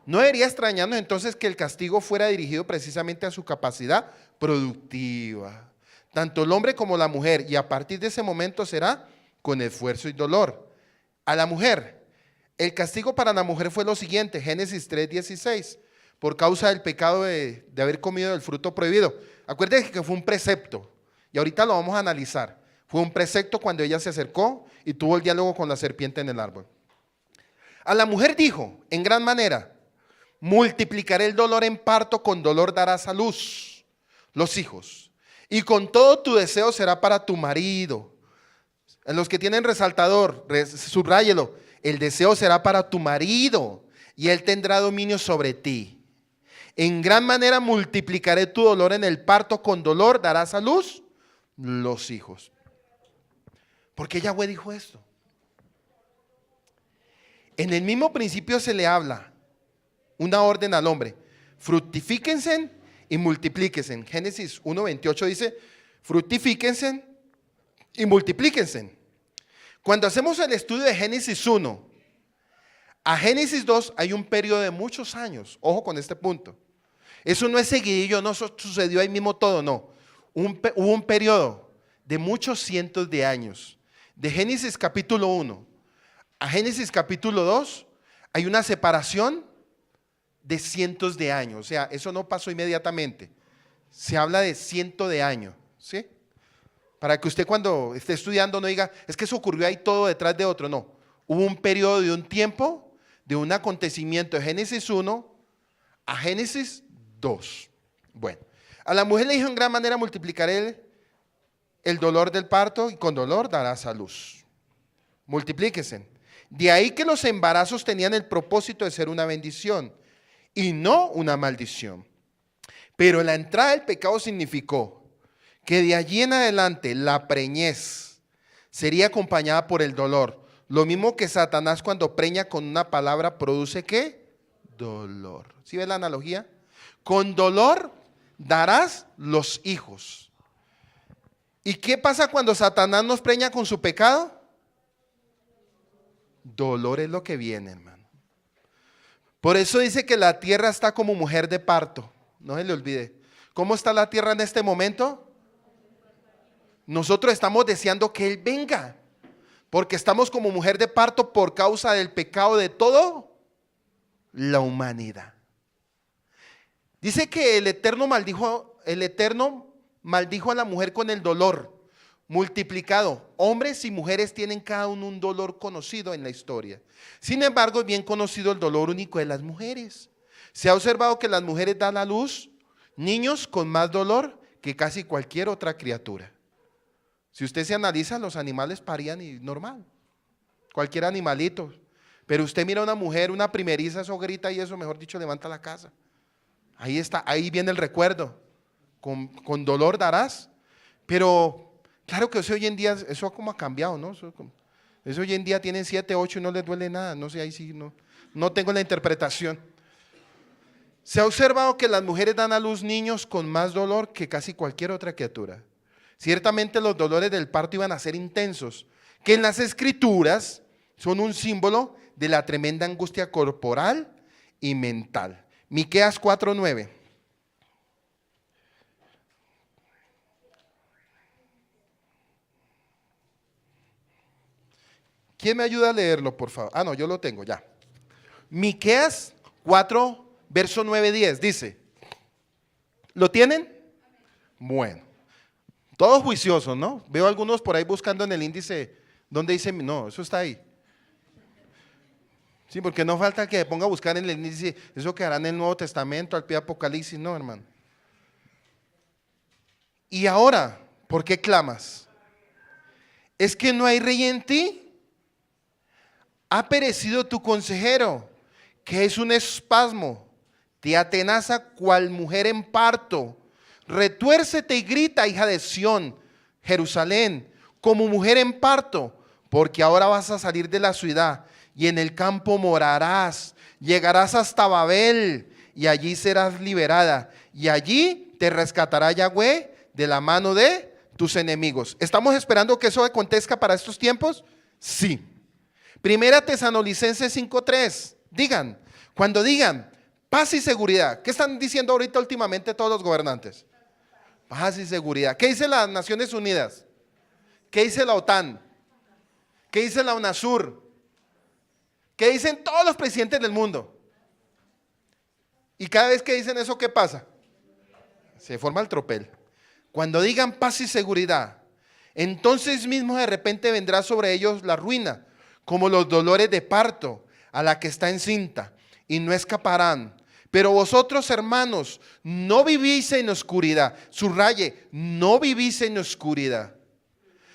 No debería extrañarnos entonces que el castigo fuera dirigido precisamente a su capacidad productiva. Tanto el hombre como la mujer, y a partir de ese momento será con esfuerzo y dolor. A la mujer, el castigo para la mujer fue lo siguiente, Génesis 3:16, por causa del pecado de haber comido del fruto prohibido. Acuérdense que fue un precepto, y ahorita lo vamos a analizar. Fue un precepto cuando ella se acercó y tuvo el diálogo con la serpiente en el árbol. A la mujer dijo, en gran manera, multiplicaré el dolor en parto, con dolor darás a luz los hijos. Y con todo tu deseo será para tu marido. En los que tienen resaltador, subráyelo. El deseo será para tu marido y él tendrá dominio sobre ti. En gran manera multiplicaré tu dolor en el parto, con dolor darás a luz los hijos. ¿Por qué Yahweh dijo esto? En el mismo principio se le habla una orden al hombre: fructifíquense y multiplíquense. Génesis 1:28 dice: fructifíquense y multiplíquense. Cuando hacemos el estudio de Génesis 1 a Génesis 2 hay un periodo de muchos años. Ojo con este punto. Eso no es seguidillo, no sucedió ahí mismo todo, no. Hubo un periodo de muchos cientos de años. De Génesis capítulo 1 a Génesis capítulo 2 hay una separación de cientos de años. O sea, eso no pasó inmediatamente. Se habla de cientos de años, ¿sí? Para que usted cuando esté estudiando no diga, es que eso ocurrió ahí todo detrás de otro. No, hubo un periodo de un tiempo, de un acontecimiento de Génesis 1 a Génesis 2. Bueno, a la mujer le dijo: en gran manera multiplicaré el dolor del parto y con dolor darás a luz. Multiplíquense. De ahí que los embarazos tenían el propósito de ser una bendición y no una maldición. Pero la entrada del pecado significó que de allí en adelante la preñez sería acompañada por el dolor. Lo mismo que Satanás cuando preña con una palabra produce ¿qué? Dolor. ¿Sí ves la analogía? Con dolor darás los hijos. ¿Y qué pasa cuando Satanás nos preña con su pecado? Dolor es lo que viene, hermano. Por eso dice que la tierra está como mujer de parto. No se le olvide. ¿Cómo está la tierra en este momento? Nosotros estamos deseando que Él venga, porque estamos como mujer de parto por causa del pecado de toda la humanidad. Dice que el Eterno maldijo a la mujer con el dolor multiplicado. Hombres y mujeres tienen cada uno un dolor conocido en la historia. Sin embargo, es bien conocido el dolor único de las mujeres. Se ha observado que las mujeres dan a luz niños con más dolor que casi cualquier otra criatura. Si usted se analiza, los animales parían y normal, cualquier animalito. Pero usted mira a una mujer, una primeriza, eso grita y eso, mejor dicho, levanta la casa. Ahí está, ahí viene el recuerdo. Con dolor darás. Pero claro que eso hoy en día, eso como ha cambiado, ¿no? Eso hoy en día tienen 7, 8 y no les duele nada. No sé, ahí sí, no tengo la interpretación. Se ha observado que las mujeres dan a luz niños con más dolor que casi cualquier otra criatura. Ciertamente los dolores del parto iban a ser intensos, que en las escrituras son un símbolo de la tremenda angustia corporal y mental. Miqueas 4:9. ¿Quién me ayuda a leerlo, por favor? No, yo lo tengo ya. Miqueas 4, verso 9-10, dice. ¿Lo tienen? Bueno. Todos juiciosos, ¿no? Veo algunos por ahí buscando en el índice donde dice, no, eso está ahí. Sí, porque no falta que ponga a buscar en el índice, eso quedará en el Nuevo Testamento, al pie de Apocalipsis, no, hermano. Y ahora, ¿por qué clamas? ¿Es que no hay rey en ti? Ha perecido tu consejero, que es un espasmo, te atenaza cual mujer en parto. Retuércete y grita, hija de Sión, Jerusalén, como mujer en parto, porque ahora vas a salir de la ciudad y en el campo morarás, llegarás hasta Babel y allí serás liberada y allí te rescatará Yahweh de la mano de tus enemigos. ¿Estamos esperando que eso acontezca para estos tiempos? Sí. Primera Tesalonicenses 5:3, cuando digan paz y seguridad, ¿qué están diciendo ahorita últimamente todos los gobernantes? Paz y seguridad. ¿Qué dice las Naciones Unidas? ¿Qué dice la OTAN? ¿Qué dice la UNASUR? ¿Qué dicen todos los presidentes del mundo? Y cada vez que dicen eso, ¿qué pasa? Se forma el tropel. Cuando digan paz y seguridad, entonces mismo de repente vendrá sobre ellos la ruina, como los dolores de parto a la que está encinta, y no escaparán. Pero vosotros, hermanos, no vivís en oscuridad. Subraye, no vivís en oscuridad.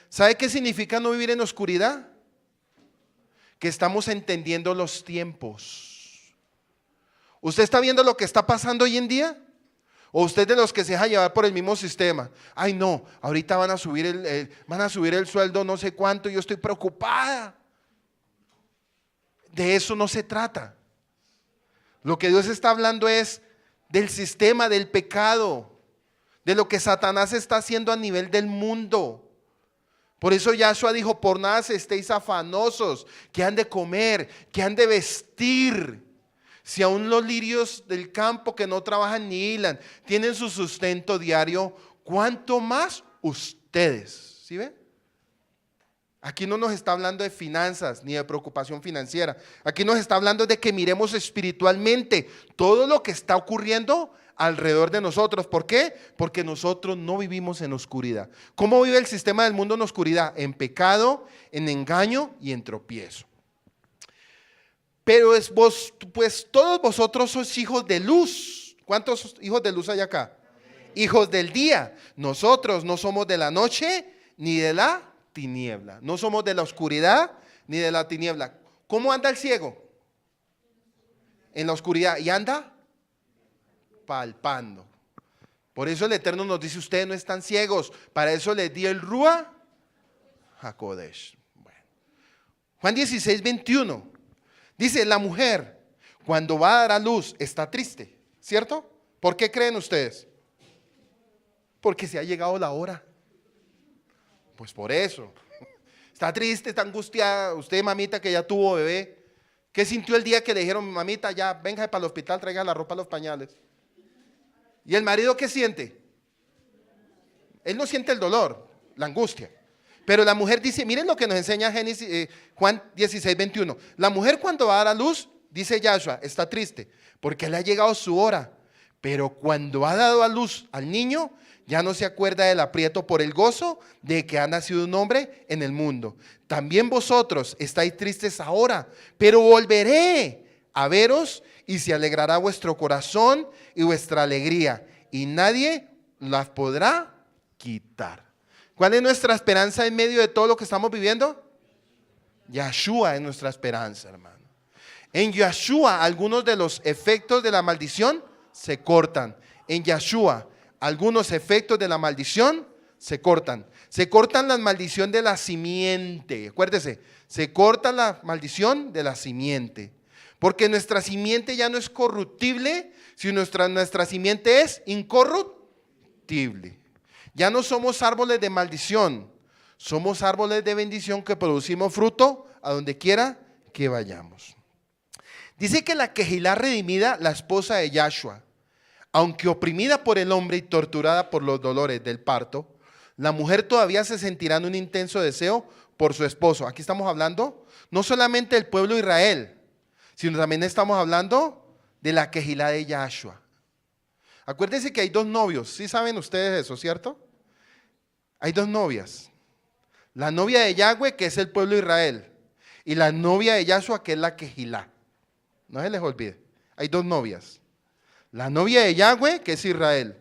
¿Sabe qué significa no vivir en oscuridad? Que estamos entendiendo los tiempos. ¿Usted está viendo lo que está pasando hoy en día? ¿O usted de los que se deja llevar por el mismo sistema? Ay no, ahorita van a subir el sueldo no sé cuánto, yo estoy preocupada. De eso no se trata. Lo que Dios está hablando es del sistema, del pecado, de lo que Satanás está haciendo a nivel del mundo. Por eso Yahshua dijo, por nada estéis afanosos, que han de comer, que han de vestir. Si aún los lirios del campo que no trabajan ni hilan, tienen su sustento diario, ¿cuánto más ustedes? ¿Sí ven? Aquí no nos está hablando de finanzas ni de preocupación financiera. Aquí nos está hablando de que miremos espiritualmente todo lo que está ocurriendo alrededor de nosotros. ¿Por qué? Porque nosotros no vivimos en oscuridad. ¿Cómo vive el sistema del mundo en oscuridad? En pecado, en engaño y en tropiezo. pero es vos, pues todos vosotros sois hijos de luz. ¿Cuántos hijos de luz hay acá? Hijos del día. Nosotros no somos de la noche ni de la tiniebla. No somos de la oscuridad ni de la tiniebla. ¿Cómo anda el ciego? En la oscuridad. ¿Y anda? Palpando. Por eso el Eterno nos dice, ustedes no están ciegos. Para eso les di el Ruach HaKodesh. Bueno. Juan 16, 21. Dice, la mujer cuando va a dar a luz está triste, ¿cierto? ¿Por qué creen ustedes? Porque se ha llegado la hora. Pues por eso. Está triste, está angustiada. Usted, mamita, que ya tuvo bebé, ¿qué sintió el día que le dijeron, mamita, ya, venga para el hospital, traiga la ropa, los pañales? ¿Y el marido qué siente? Él no siente el dolor, la angustia. Pero la mujer dice, miren lo que nos enseña Juan 16, 21. La mujer cuando va a dar a luz, dice Yahshua, está triste, porque le ha llegado su hora. Pero cuando ha dado a luz al niño, ya no se acuerda del aprieto por el gozo de que ha nacido un hombre en el mundo. También vosotros estáis tristes ahora, pero volveré a veros y se alegrará vuestro corazón y vuestra alegría, y nadie las podrá quitar. ¿Cuál es nuestra esperanza en medio de todo lo que estamos viviendo? Yahshua es nuestra esperanza, hermano. En Yahshua algunos de los efectos de la maldición se cortan. En Yahshua algunos efectos de la maldición se cortan. Se cortan la maldición de la simiente. Acuérdese, se corta la maldición de la simiente. Porque nuestra simiente ya no es corruptible, sino nuestra simiente es incorruptible. Ya no somos árboles de maldición, somos árboles de bendición que producimos fruto a donde quiera que vayamos. Dice que la Kehilá redimida, la esposa de Yahshua, aunque oprimida por el hombre y torturada por los dolores del parto, la mujer todavía se sentirá en un intenso deseo por su esposo. Aquí estamos hablando no solamente del pueblo de Israel, sino también estamos hablando de la Kehilá de Yahshua. Acuérdense que hay dos novios, ¿sí saben ustedes eso, cierto? Hay dos novias. La novia de Yahweh, que es el pueblo de Israel, y la novia de Yahshua, que es la Kehilá. No se les olvide, hay dos novias. La novia de Yahweh, que es Israel,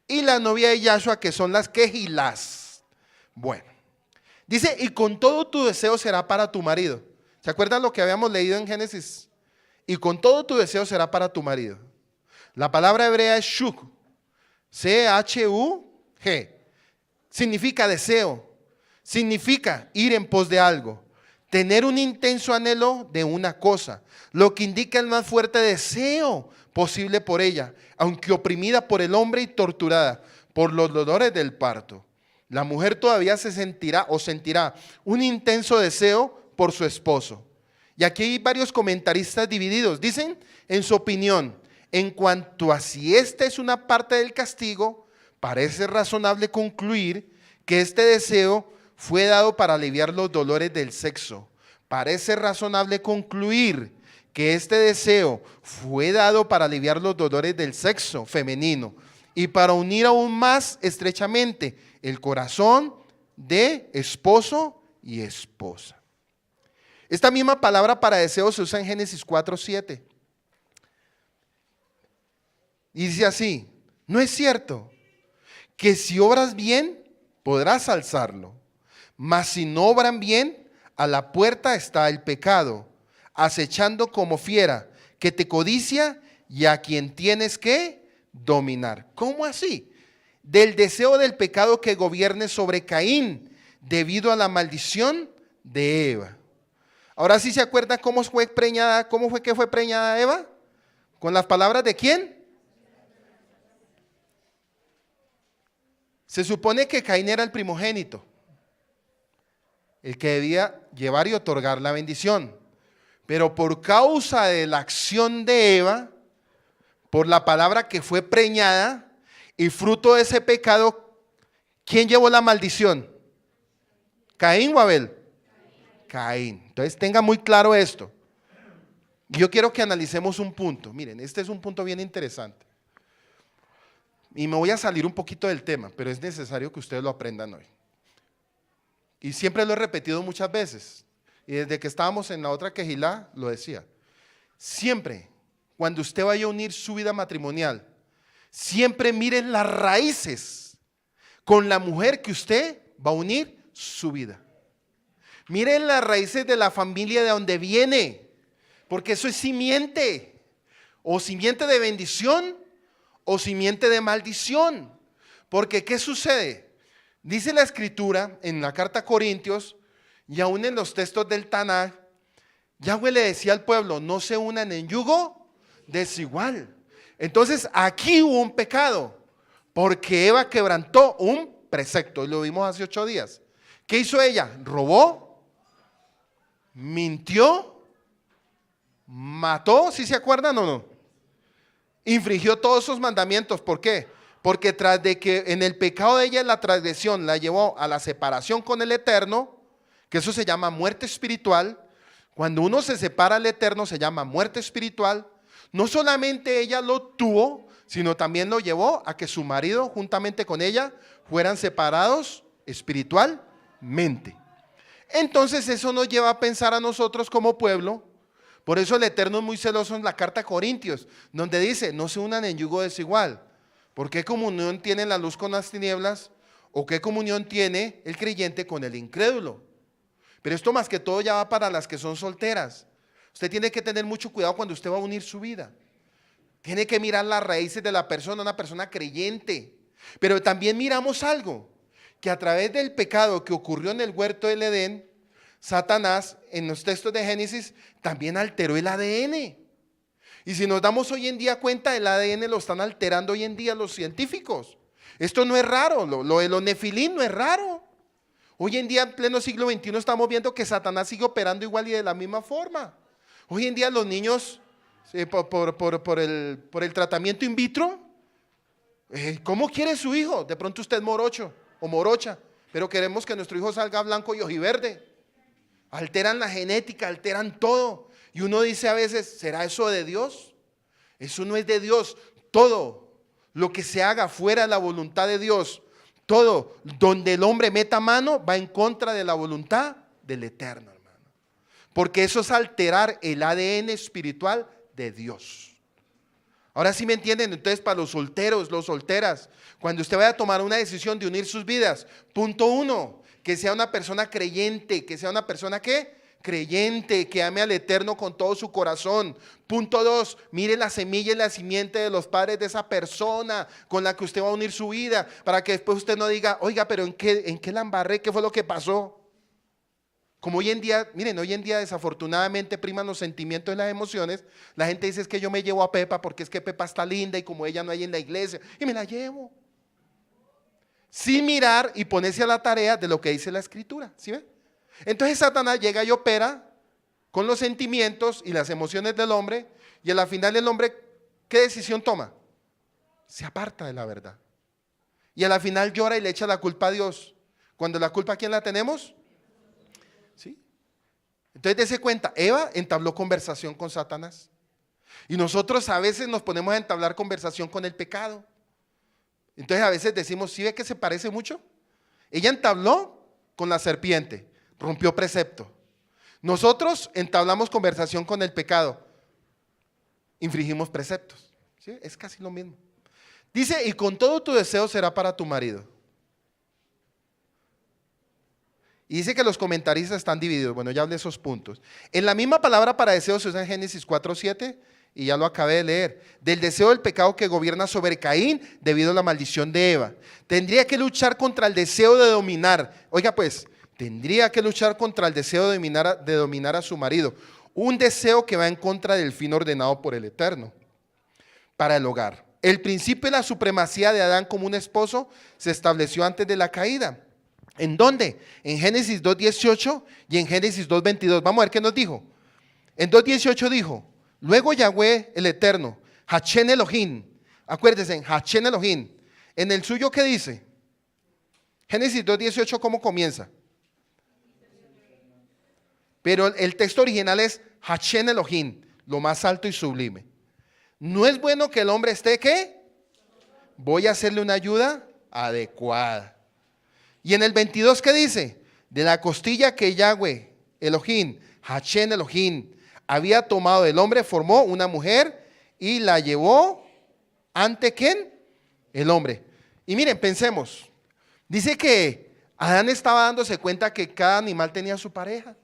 y la novia de Yahshua, que son las Kehilás. Bueno, dice, y con todo tu deseo será para tu marido. ¿Se acuerdan lo que habíamos leído en Génesis? Y con todo tu deseo será para tu marido. La palabra hebrea es shuk, C-H-U-G. Significa deseo, significa ir en pos de algo, tener un intenso anhelo de una cosa, lo que indica el más fuerte deseo posible por ella, aunque oprimida por el hombre y torturada por los dolores del parto. La mujer todavía se sentirá o sentirá un intenso deseo por su esposo. Y aquí hay varios comentaristas divididos. Dicen, en su opinión, en cuanto a si esta es una parte del castigo, parece razonable concluir que este deseo fue dado para aliviar los dolores del sexo. Parece razonable concluir que este deseo fue dado para aliviar los dolores del sexo femenino y para unir aún más estrechamente el corazón de esposo y esposa. Esta misma palabra para deseo se usa en Génesis 4:7. Y dice así, no es cierto que si obras bien, podrás alzarlo, mas si no obran bien, a la puerta está el pecado, acechando como fiera, que te codicia y a quien tienes que dominar. ¿Cómo así? Del deseo del pecado que gobierne sobre Caín, debido a la maldición de Eva. Ahora sí se acuerdan cómo fue preñada, cómo fue que fue preñada Eva, con las palabras de quién. Se supone que Caín era el primogénito, el que debía llevar y otorgar la bendición. Pero por causa de la acción de Eva, por la palabra que fue preñada y fruto de ese pecado, ¿quién llevó la maldición? ¿Caín o Abel? Caín. Entonces tenga muy claro esto. Yo quiero que analicemos un punto. Miren, este es un punto bien interesante. Y me voy a salir un poquito del tema, pero es necesario que ustedes lo aprendan hoy. Y siempre lo he repetido muchas veces. y desde que estábamos en la otra quejilá, lo decía. Siempre, cuando usted vaya a unir su vida matrimonial, siempre mire las raíces con la mujer que usted va a unir su vida. Miren las raíces de la familia de donde viene, porque eso es simiente, o simiente de bendición, o simiente de maldición. Porque ¿qué sucede? Dice la Escritura en la carta a Corintios, y aún en los textos del Tanaj, Yahweh le decía al pueblo, no se unan en yugo desigual. Entonces aquí hubo un pecado, porque Eva quebrantó un precepto, y lo vimos hace 8 días. ¿Qué hizo ella? Robó, mintió, mató, ¿sí se acuerdan o no? Infringió todos esos mandamientos. ¿Por qué? Porque tras de que en el pecado de ella la transgresión la llevó a la separación con el Eterno, que eso se llama muerte espiritual. Cuando uno se separa del Eterno se llama muerte espiritual. No solamente ella lo tuvo, sino también lo llevó a que su marido juntamente con ella fueran separados espiritualmente. Entonces eso nos lleva a pensar a nosotros como pueblo. Por eso el Eterno es muy celoso en la carta a Corintios, donde dice, no se unan en yugo desigual. ¿Por qué comunión tiene la luz con las tinieblas? ¿O qué comunión tiene el creyente con el incrédulo? Pero esto más que todo ya va para las que son solteras. Usted tiene que tener mucho cuidado cuando usted va a unir su vida. Tiene que mirar las raíces de la persona, una persona creyente. Pero también miramos algo, que a través del pecado que ocurrió en el huerto del Edén, Satanás en los textos de Génesis también alteró el ADN. Y si nos damos hoy en día cuenta, el ADN lo están alterando hoy en día los científicos. Esto no es raro, lo de los nefilín no es raro. Hoy en día en pleno siglo XXI estamos viendo que Satanás sigue operando igual y de la misma forma. Hoy en día los niños por el tratamiento in vitro, ¿cómo quiere su hijo? De pronto usted es morocho o morocha, pero queremos que nuestro hijo salga blanco y ojiverde. Alteran la genética, alteran todo. Y uno dice a veces, ¿será eso de Dios? Eso no es de Dios. Todo lo que se haga fuera de la voluntad de Dios, todo donde el hombre meta mano, va en contra de la voluntad del Eterno, hermano. Porque eso es alterar el ADN espiritual de Dios. Ahora sí me entienden. Entonces, para los solteros, los solteras, cuando usted vaya a tomar una decisión de unir sus vidas, punto 1, que sea una persona creyente, que sea una persona ¿qué? Creyente, que ame al Eterno con todo su corazón. Punto 2, mire la semilla y la simiente de los padres de esa persona con la que usted va a unir su vida, para que después usted no diga, oiga, pero ¿en qué la embarré? ¿Qué fue lo que pasó? Como hoy en día, miren, hoy en día desafortunadamente priman los sentimientos y las emociones. La gente dice, es que yo me llevo a Pepa porque es que Pepa está linda y como ella no hay en la iglesia, y me la llevo. Sin mirar y ponerse a la tarea de lo que dice la Escritura, ¿sí ven? Entonces Satanás llega y opera con los sentimientos y las emociones del hombre, y a la final el hombre, ¿qué decisión toma? Se aparta de la verdad. Y a la final llora y le echa la culpa a Dios. Cuando la culpa, ¿a quién la tenemos? ¿Sí? Entonces dése cuenta, Eva entabló conversación con Satanás. Y nosotros a veces nos ponemos a entablar conversación con el pecado. Entonces a veces decimos, ¿sí ve que se parece mucho? Ella entabló con la serpiente, rompió precepto. Nosotros entablamos conversación con el pecado, infringimos preceptos. ¿Sí? Es casi lo mismo. Dice, y con todo tu deseo será para tu marido. Y dice que los comentaristas están divididos. Bueno, ya hablé de esos puntos. En la misma palabra para deseo se usa en Génesis 4:7, y ya lo acabé de leer. Del deseo del pecado que gobierna sobre Caín debido a la maldición de Eva. Tendría que luchar contra el deseo de dominar. Oiga pues, tendría que luchar contra el deseo de dominar a su marido. Un deseo que va en contra del fin ordenado por el Eterno para el hogar. El principio de la supremacía de Adán como un esposo se estableció antes de la caída. ¿En dónde? En Génesis 2:18 y en Génesis 2:22. Vamos a ver qué nos dijo. En 2:18 dijo, luego Yahweh el Eterno, Hachén Elohim, acuérdense, Hachén Elohim. En el suyo, ¿qué dice? Génesis 2:18, ¿cómo comienza? Pero el texto original es Hachén Elohim, lo más alto y sublime. No es bueno que el hombre esté, ¿qué? Voy a hacerle una ayuda adecuada. Y en el 22, ¿qué dice? De la costilla que Yahweh Elohim, Hashem Elohim, había tomado del hombre, formó una mujer y la llevó ante ¿quién? El hombre. Y miren, pensemos, dice que Adán estaba dándose cuenta que cada animal tenía su pareja.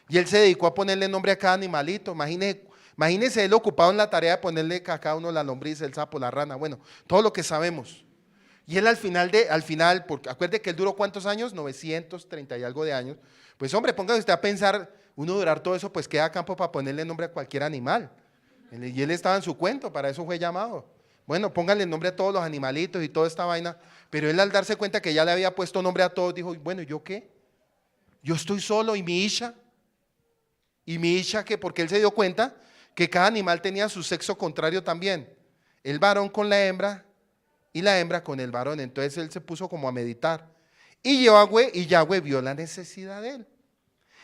Y él se dedicó a ponerle nombre a cada animalito. Imagínese él ocupado en la tarea de ponerle a cada uno la lombriz, el sapo, la rana, bueno, todo lo que sabemos. Y él al final, porque acuerde que él duró ¿cuántos años? 930 y algo de años. Pues hombre, póngase usted a pensar, uno durar todo eso, pues queda campo para ponerle nombre a cualquier animal. Y él estaba en su cuento, para eso fue llamado. Bueno, pónganle nombre a todos los animalitos y toda esta vaina. Pero él al darse cuenta que ya le había puesto nombre a todos, dijo, bueno, ¿yo qué? Yo estoy solo y mi Isha. Y mi Isha, que porque él se dio cuenta que cada animal tenía su sexo contrario también. El varón con la hembra y la hembra con el varón. Entonces él se puso como a meditar. Y Yahweh vio la necesidad de él.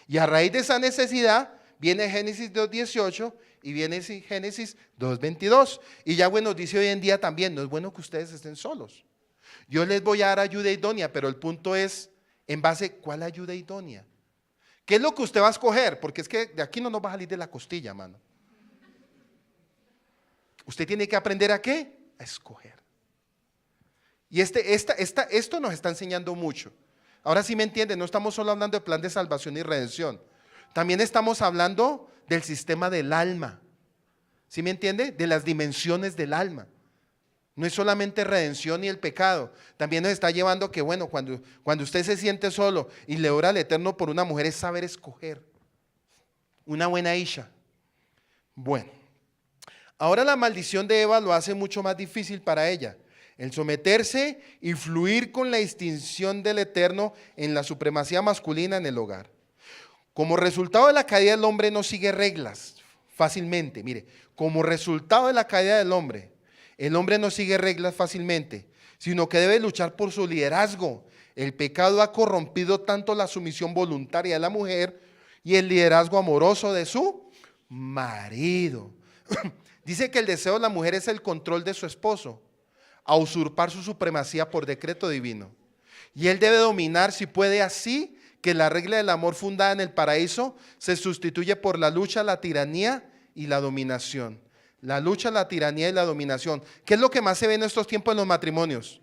Y a raíz de esa necesidad viene Génesis 2:18 y viene Génesis 2:22. Y Yahweh nos dice hoy en día también, no es bueno que ustedes estén solos. Yo les voy a dar ayuda idónea, pero el punto es, en base, ¿cuál ayuda idónea? ¿Qué es lo que usted va a escoger? Porque es que de aquí no nos va a salir de la costilla, mano. Usted tiene que aprender ¿a qué? A escoger. Y esto nos está enseñando mucho. Ahora sí me entienden, no estamos solo hablando de plan de salvación y redención. También estamos hablando del sistema del alma. ¿Sí me entiende? De las dimensiones del alma. No es solamente redención y el pecado. También nos está llevando que, bueno, cuando usted se siente solo y le ora al Eterno por una mujer, es saber escoger una buena Isha. Bueno, ahora la maldición de Eva lo hace mucho más difícil para ella. El someterse y fluir con la distinción del Eterno en la supremacía masculina en el hogar. Como resultado de la caída del hombre no sigue reglas fácilmente. Mire, como resultado de la caída del hombre, el hombre no sigue reglas fácilmente, sino que debe luchar por su liderazgo. El pecado ha corrompido tanto la sumisión voluntaria de la mujer y el liderazgo amoroso de su marido. Dice que el deseo de la mujer es el control de su esposo, a usurpar su supremacía por decreto divino. Y él debe dominar si puede, así que la regla del amor fundada en el paraíso se sustituye por la lucha, la tiranía y la dominación. La lucha, la tiranía y la dominación. ¿Qué es lo que más se ve en estos tiempos en los matrimonios?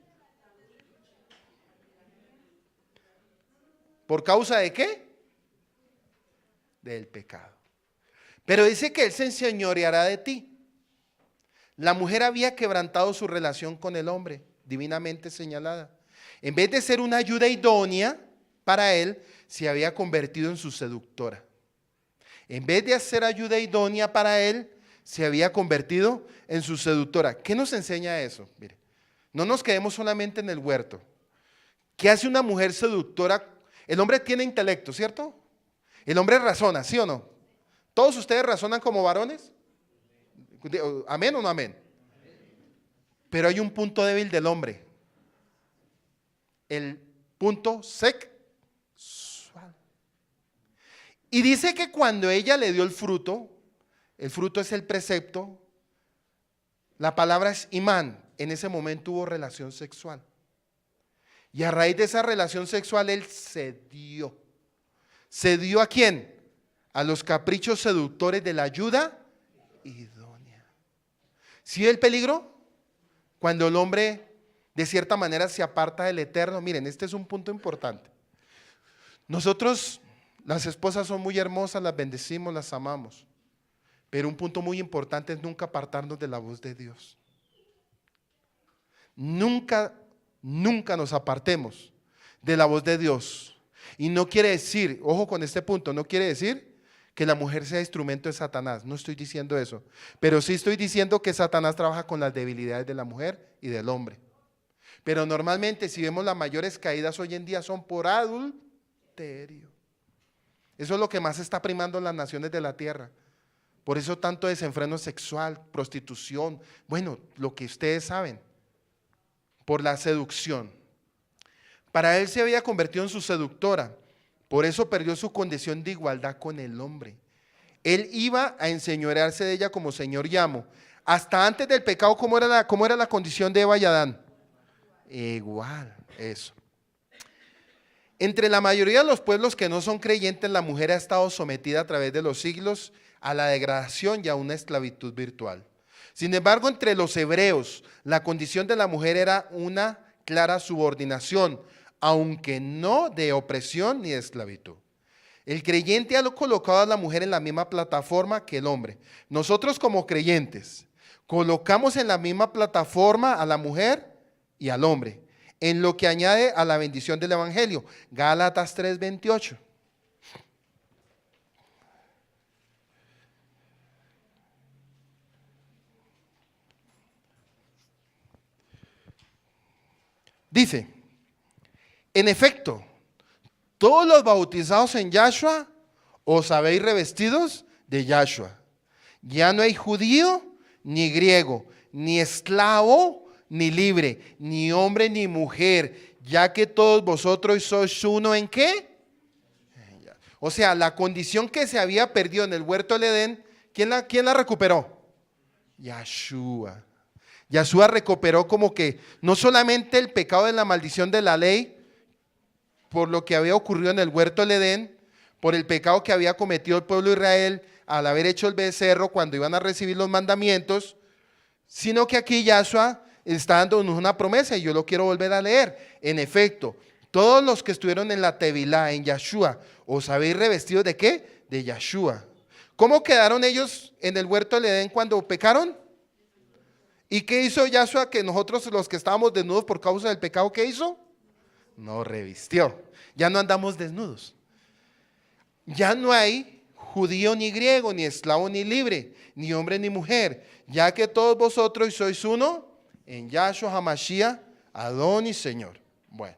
¿Por causa de qué? Del pecado. Pero dice que él se enseñoreará de ti. La mujer había quebrantado su relación con el hombre, divinamente señalada. En vez de ser una ayuda idónea para él, se había convertido en su seductora. En vez de ser ayuda idónea para él, se había convertido en su seductora. ¿Qué nos enseña eso? Mire, no nos quedemos solamente en el huerto. ¿Qué hace una mujer seductora? El hombre tiene intelecto, ¿cierto? El hombre razona, ¿sí o no? ¿Todos ustedes razonan como varones? ¿Amén o no amén? Pero hay un punto débil del hombre. El punto sexual. Y dice que cuando ella le dio el fruto es el precepto, la palabra es imán, en ese momento hubo relación sexual. Y a raíz de esa relación sexual él cedió. ¿Cedió a quién? A los caprichos seductores de la ayuda idónea. ¿Sí ve el peligro? Cuando el hombre de cierta manera se aparta del Eterno. Miren, este es un punto importante. Nosotros, las esposas son muy hermosas, las bendecimos, las amamos. Pero un punto muy importante es nunca apartarnos de la voz de Dios. Nunca nos apartemos de la voz de Dios. Y no quiere decir, ojo con este punto, no quiere decir que la mujer sea instrumento de Satanás. No estoy diciendo eso. Pero sí estoy diciendo que Satanás trabaja con las debilidades de la mujer y del hombre. Pero normalmente, si vemos las mayores caídas hoy en día son por adulterio. Eso es lo que más está primando en las naciones de la tierra. Por eso tanto desenfreno sexual, prostitución, bueno, lo que ustedes saben, por la seducción. Para él se había convertido en su seductora, por eso perdió su condición de igualdad con el hombre. Él iba a enseñorearse de ella como señor y amo. Hasta antes del pecado, ¿cómo era la condición de Eva y Adán? Igual, eso. Entre la mayoría de los pueblos que no son creyentes, la mujer ha estado sometida a través de los siglos a la degradación y a una esclavitud virtual. Sin embargo, entre los hebreos, la condición de la mujer era una clara subordinación, aunque no de opresión ni de esclavitud. El creyente ha colocado a la mujer en la misma plataforma que el hombre. Nosotros como creyentes colocamos en la misma plataforma a la mujer y al hombre, en lo que añade a la bendición del evangelio. Gálatas 3:28. Dice, en efecto, todos los bautizados en Yahshua os habéis revestidos de Yahshua. Ya no hay judío ni griego, ni esclavo ni libre, ni hombre ni mujer, ya que todos vosotros sois uno ¿en qué? O sea, la condición que se había perdido en el huerto del Edén, ¿quién la recuperó? Yahshua. Yahshua recuperó como que no solamente el pecado de la maldición de la ley, por lo que había ocurrido en el huerto del Edén, por el pecado que había cometido el pueblo de Israel al haber hecho el becerro cuando iban a recibir los mandamientos, sino que aquí Yahshua está dándonos una promesa y yo lo quiero volver a leer. En efecto, todos los que estuvieron en la Tevilá, en Yahshua, ¿os habéis revestido de qué? De Yahshua. ¿Cómo quedaron ellos en el huerto del Edén cuando pecaron? ¿Y qué hizo Yahshua que nosotros los que estábamos desnudos por causa del pecado, qué hizo? Nos revistió. Ya no andamos desnudos. Ya no hay judío ni griego, ni esclavo ni libre, ni hombre ni mujer, ya que todos vosotros sois uno en Yahshua HaMashiach, Adón y Señor. Bueno.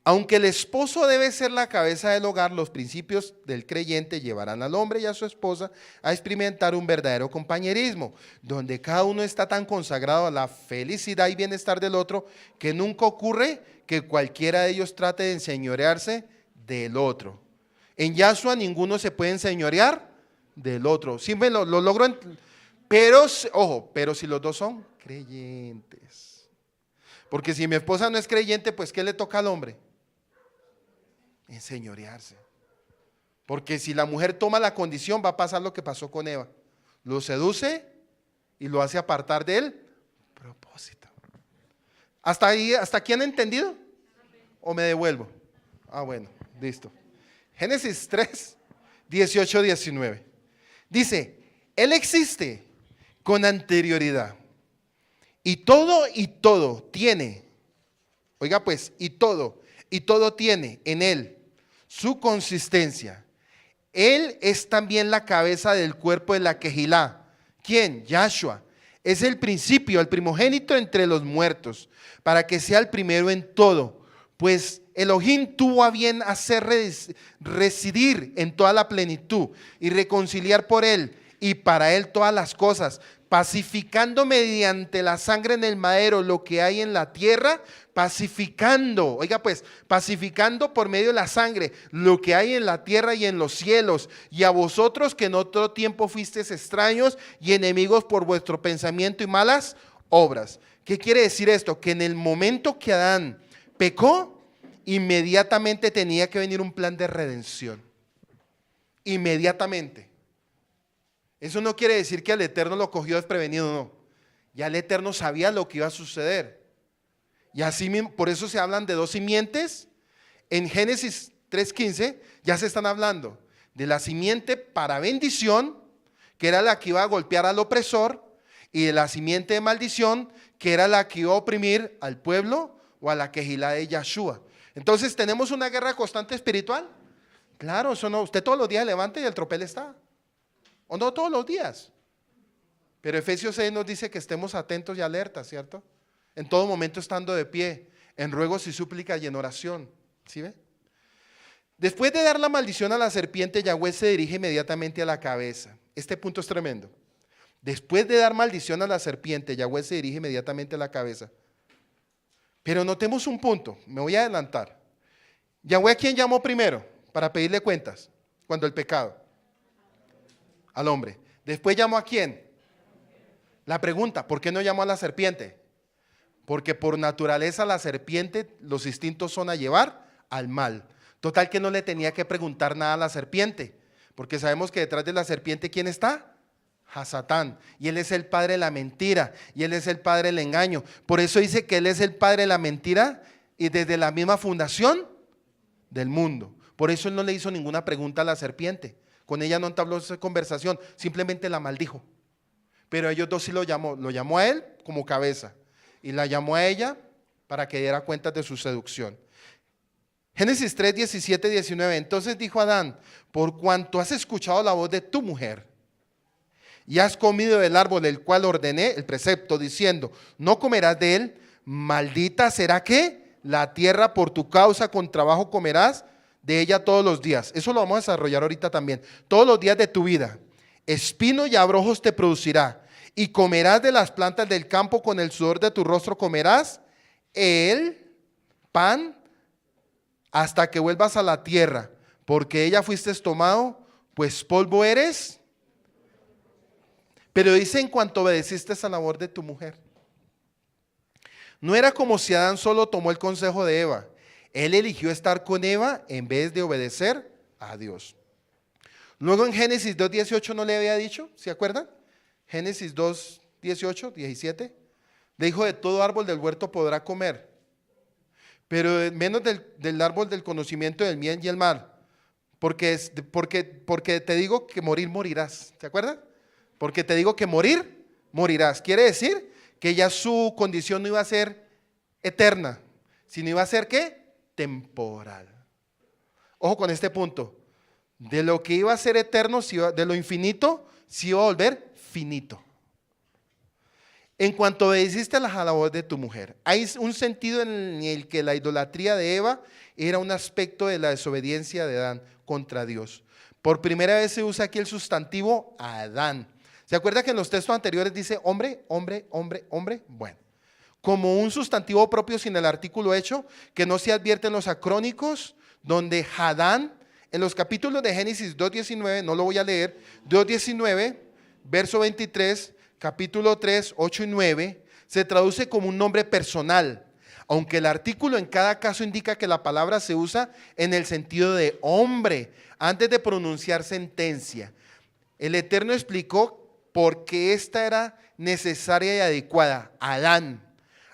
Aunque el esposo debe ser la cabeza del hogar, los principios del creyente llevarán al hombre y a su esposa a experimentar un verdadero compañerismo, donde cada uno está tan consagrado a la felicidad y bienestar del otro que nunca ocurre que cualquiera de ellos trate de enseñorearse del otro. En Yahshua ninguno se puede enseñorear del otro. Sí, lo logro, pero, ojo, pero si los dos son creyentes. Porque si mi esposa no es creyente, pues ¿qué le toca al hombre? Enseñorearse. Porque si la mujer toma la condición, va a pasar lo que pasó con Eva. Lo seduce y lo hace apartar del propósito. ¿Hasta ahí, hasta aquí han entendido? ¿O me devuelvo? Ah, bueno, listo. Génesis 3, 18, 19. Dice, Él existe con anterioridad. Y todo tiene. Oiga pues, y todo tiene en Él su consistencia. Él es también la cabeza del cuerpo de la Kehilá. ¿Quién? Yahshua. Es el principio, el primogénito entre los muertos, para que sea el primero en todo. Pues Elohim tuvo a bien hacer residir en toda la plenitud y reconciliar por Él y para Él todas las cosas, pacificando mediante la sangre en el madero lo que hay en la tierra, pacificando, oiga pues, pacificando por medio de la sangre lo que hay en la tierra y en los cielos, y a vosotros que en otro tiempo fuisteis extraños y enemigos por vuestro pensamiento y malas obras. ¿Qué quiere decir esto? Que en el momento que Adán pecó, inmediatamente tenía que venir un plan de redención. Inmediatamente. Eso no quiere decir que el Eterno lo cogió desprevenido, no. Ya el Eterno sabía lo que iba a suceder. Y así mismo, por eso se hablan de dos simientes. En Génesis 3:15 ya se están hablando de la simiente para bendición, que era la que iba a golpear al opresor, y de la simiente de maldición, que era la que iba a oprimir al pueblo o a la Kehilá de Yahshua. Entonces, ¿tenemos una guerra constante espiritual? Claro, eso no. Usted todos los días levanta y el tropel está. O no todos los días. Pero Efesios 6 nos dice que estemos atentos y alertas, ¿cierto? En todo momento estando de pie, en ruegos y súplicas y en oración. ¿Sí ve? Después de dar la maldición a la serpiente, Yahweh se dirige inmediatamente a la cabeza. Este punto es tremendo. Después de dar maldición a la serpiente, Yahweh se dirige inmediatamente a la cabeza. Pero notemos un punto, me voy a adelantar. Yahweh, ¿a quién llamó primero para pedirle cuentas cuando el pecado? Al hombre. Después llamó ¿a quién? La pregunta, ¿por qué no llamó a la serpiente? Porque por naturaleza la serpiente, los instintos son a llevar al mal. Total que no le tenía que preguntar nada a la serpiente, porque sabemos que detrás de la serpiente, ¿quién está? A Satán. Y él es el padre de la mentira, y él es el padre del engaño. Por eso dice que él es el padre de la mentira y desde la misma fundación del mundo. Por eso él no le hizo ninguna pregunta a la serpiente. Con ella no entabló esa conversación, simplemente la maldijo. Pero ellos dos sí lo llamó a él como cabeza y la llamó a ella para que diera cuenta de su seducción. Génesis 3, 17, 19. Entonces dijo Adán: por cuanto has escuchado la voz de tu mujer y has comido del árbol del cual ordené el precepto, diciendo: no comerás de él, maldita será ¿qué? La tierra por tu causa, con trabajo comerás de ella todos los días. Eso lo vamos a desarrollar ahorita también. Todos los días de tu vida. Espino y abrojos te producirá, y comerás de las plantas del campo, con el sudor de tu rostro comerás el pan hasta que vuelvas a la tierra, porque ella fuiste tomado, pues polvo eres. Pero dice: en cuanto obedeciste a la voz de tu mujer. No era como si Adán solo tomó el consejo de Eva. Él eligió estar con Eva en vez de obedecer a Dios. Luego en Génesis 2:18 no le había dicho, ¿se acuerdan? Génesis 2:18, 17. Le dijo: de todo árbol del huerto podrá comer, pero menos del árbol del conocimiento del bien y el mal, porque te digo que morir morirás. ¿Se acuerdan? Porque te digo que morir morirás. Quiere decir que ya su condición no iba a ser eterna, sino iba a ser ¿qué? Temporal. Ojo con este punto. De lo que iba a ser eterno, de lo infinito, se iba a volver finito. En cuanto obedeciste a la voz de tu mujer, hay un sentido en el que la idolatría de Eva era un aspecto de la desobediencia de Adán contra Dios. Por primera vez se usa aquí el sustantivo Adán. ¿Se acuerda que en los textos anteriores dice hombre, hombre, hombre, hombre? Bueno, como un sustantivo propio sin el artículo hecho, que no se advierte en los acrónicos, donde Adán, en los capítulos de Génesis 2:19, no lo voy a leer, 2:19, verso 23, capítulo 3, 8 y 9, se traduce como un nombre personal, aunque el artículo en cada caso indica que la palabra se usa en el sentido de hombre, antes de pronunciar sentencia. El Eterno explicó por qué esta era necesaria y adecuada. Adán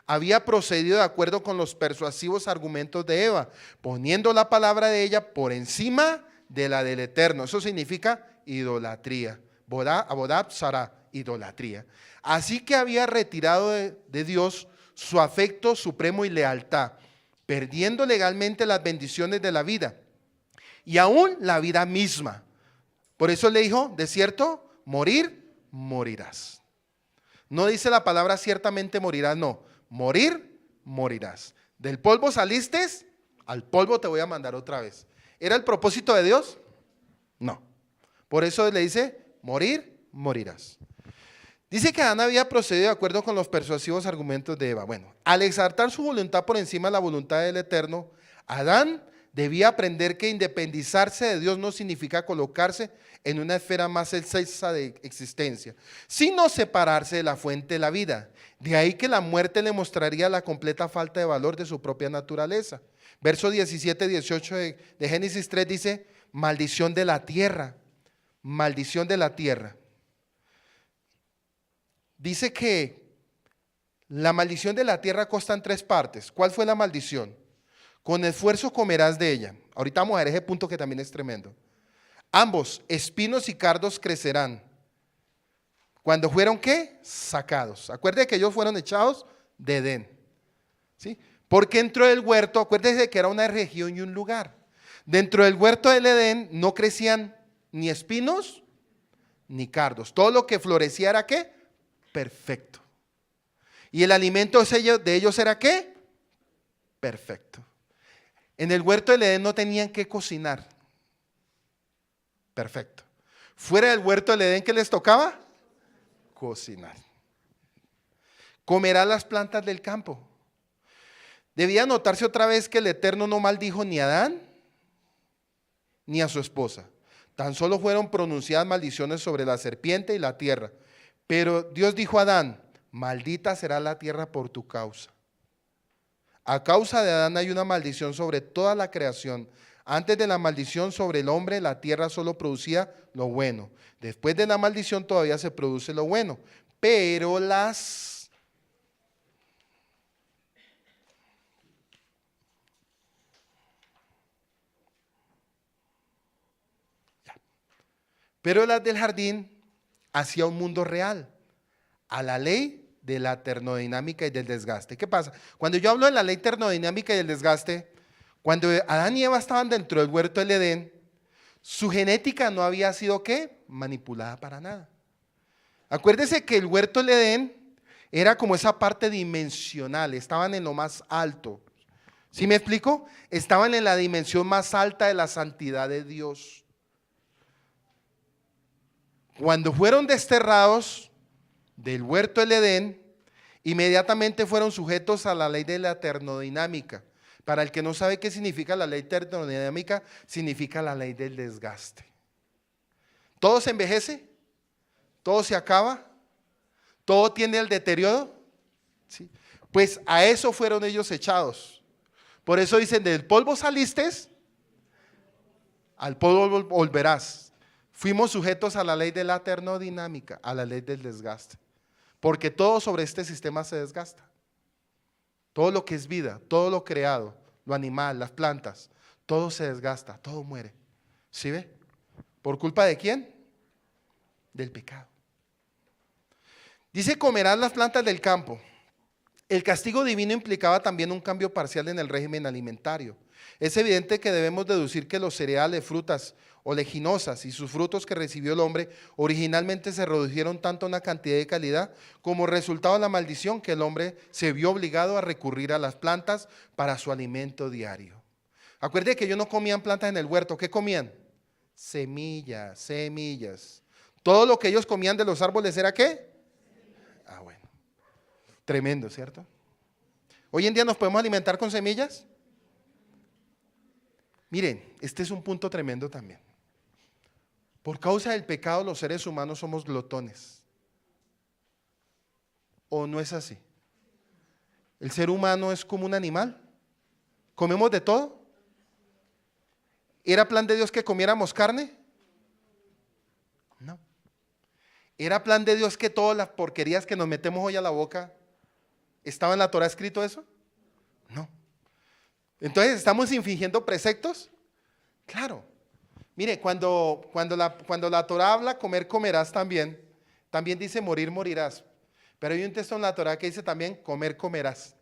había procedido de acuerdo con los persuasivos argumentos de Eva, poniendo la palabra de ella por encima de la del Eterno. Eso significa idolatría. Abodab Sará, idolatría. Así que había retirado de Dios su afecto supremo y lealtad, perdiendo legalmente las bendiciones de la vida y aún la vida misma. Por eso le dijo: de cierto, morir, morirás. No dice la palabra ciertamente morirás, no. Morir, morirás. Del polvo saliste, al polvo te voy a mandar otra vez. ¿Era el propósito de Dios? No. Por eso le dice: morir, morirás. Dice que Adán había procedido de acuerdo con los persuasivos argumentos de Eva. Bueno, al exaltar su voluntad por encima de la voluntad del Eterno, Adán debía aprender que independizarse de Dios no significa colocarse en una esfera más excelsa de existencia, sino separarse de la fuente de la vida. De ahí que la muerte le mostraría la completa falta de valor de su propia naturaleza. Verso 17, 18 de Génesis 3 dice: maldición de la tierra, maldición de la tierra. Dice que la maldición de la tierra consta en tres partes. ¿Cuál fue la maldición? Con esfuerzo comerás de ella. Ahorita vamos a ver ese punto que también es tremendo. Ambos, espinos y cardos, crecerán. Cuando fueron ¿qué? Sacados. Acuérdense que ellos fueron echados de Edén. ¿Sí? Porque dentro del huerto, acuérdense que era una región y un lugar. Dentro del huerto del Edén no crecían ni espinos ni cardos. Todo lo que florecía era ¿qué? Perfecto. Y el alimento de ellos era ¿qué? Perfecto. En el huerto del Edén no tenían que cocinar. Perfecto. Fuera del huerto del Edén, ¿qué les tocaba? Cocinar. Comerá las plantas del campo. Debía notarse otra vez que el Eterno no maldijo ni a Adán ni a su esposa. Tan solo fueron pronunciadas maldiciones sobre la serpiente y la tierra. Pero Dios dijo a Adán: maldita será la tierra por tu causa. A causa de Adán hay una maldición sobre toda la creación. Antes de la maldición sobre el hombre, la tierra solo producía lo bueno. Después de la maldición todavía se produce lo bueno. Pero las del jardín hacia un mundo real, a la ley de la termodinámica y del desgaste. ¿Qué pasa? Cuando yo hablo de la ley termodinámica y del desgaste, cuando Adán y Eva estaban dentro del huerto del Edén, su genética no había sido, ¿qué? Manipulada para nada. Acuérdese que el huerto del Edén era como esa parte dimensional, estaban en lo más alto. ¿Sí me explico? Estaban en la dimensión más alta de la santidad de Dios. Cuando fueron desterrados del huerto del Edén, inmediatamente fueron sujetos a la ley de la termodinámica. Para el que no sabe qué significa la ley termodinámica, significa la ley del desgaste. Todo se envejece, todo se acaba, todo tiene el deterioro. ¿Sí? Pues a eso fueron ellos echados. Por eso dicen, del polvo saliste, al polvo volverás. Fuimos sujetos a la ley de la termodinámica, a la ley del desgaste. Porque todo sobre este sistema se desgasta. Todo lo que es vida, todo lo creado, lo animal, las plantas, todo se desgasta, todo muere. ¿Sí ve? ¿Por culpa de quién? Del pecado. Dice, comerás las plantas del campo. El castigo divino implicaba también un cambio parcial en el régimen alimentario. Es evidente que debemos deducir que los cereales, frutas oleaginosas y sus frutos que recibió el hombre originalmente se redujeron tanto en la cantidad y calidad como resultado de la maldición que el hombre se vio obligado a recurrir a las plantas para su alimento diario. Acuérdense que ellos no comían plantas en el huerto. ¿Qué comían? Semillas, semillas. Todo lo que ellos comían de los árboles era ¿qué? Ah, bueno. Tremendo, ¿cierto? Hoy en día nos podemos alimentar con semillas. Miren, este es un punto tremendo también. Por causa del pecado los seres humanos somos glotones. ¿O no es así? El ser humano es como un animal. ¿Comemos de todo? ¿Era plan de Dios que comiéramos carne? No. ¿Era plan de Dios que todas las porquerías que nos metemos hoy a la boca, estaba en la Torah escrito eso? No. Entonces, ¿estamos infringiendo preceptos? Claro. Mire, cuando la Torah habla, comer comerás también dice morir morirás. Pero hay un texto en la Torah que dice también comer comerás.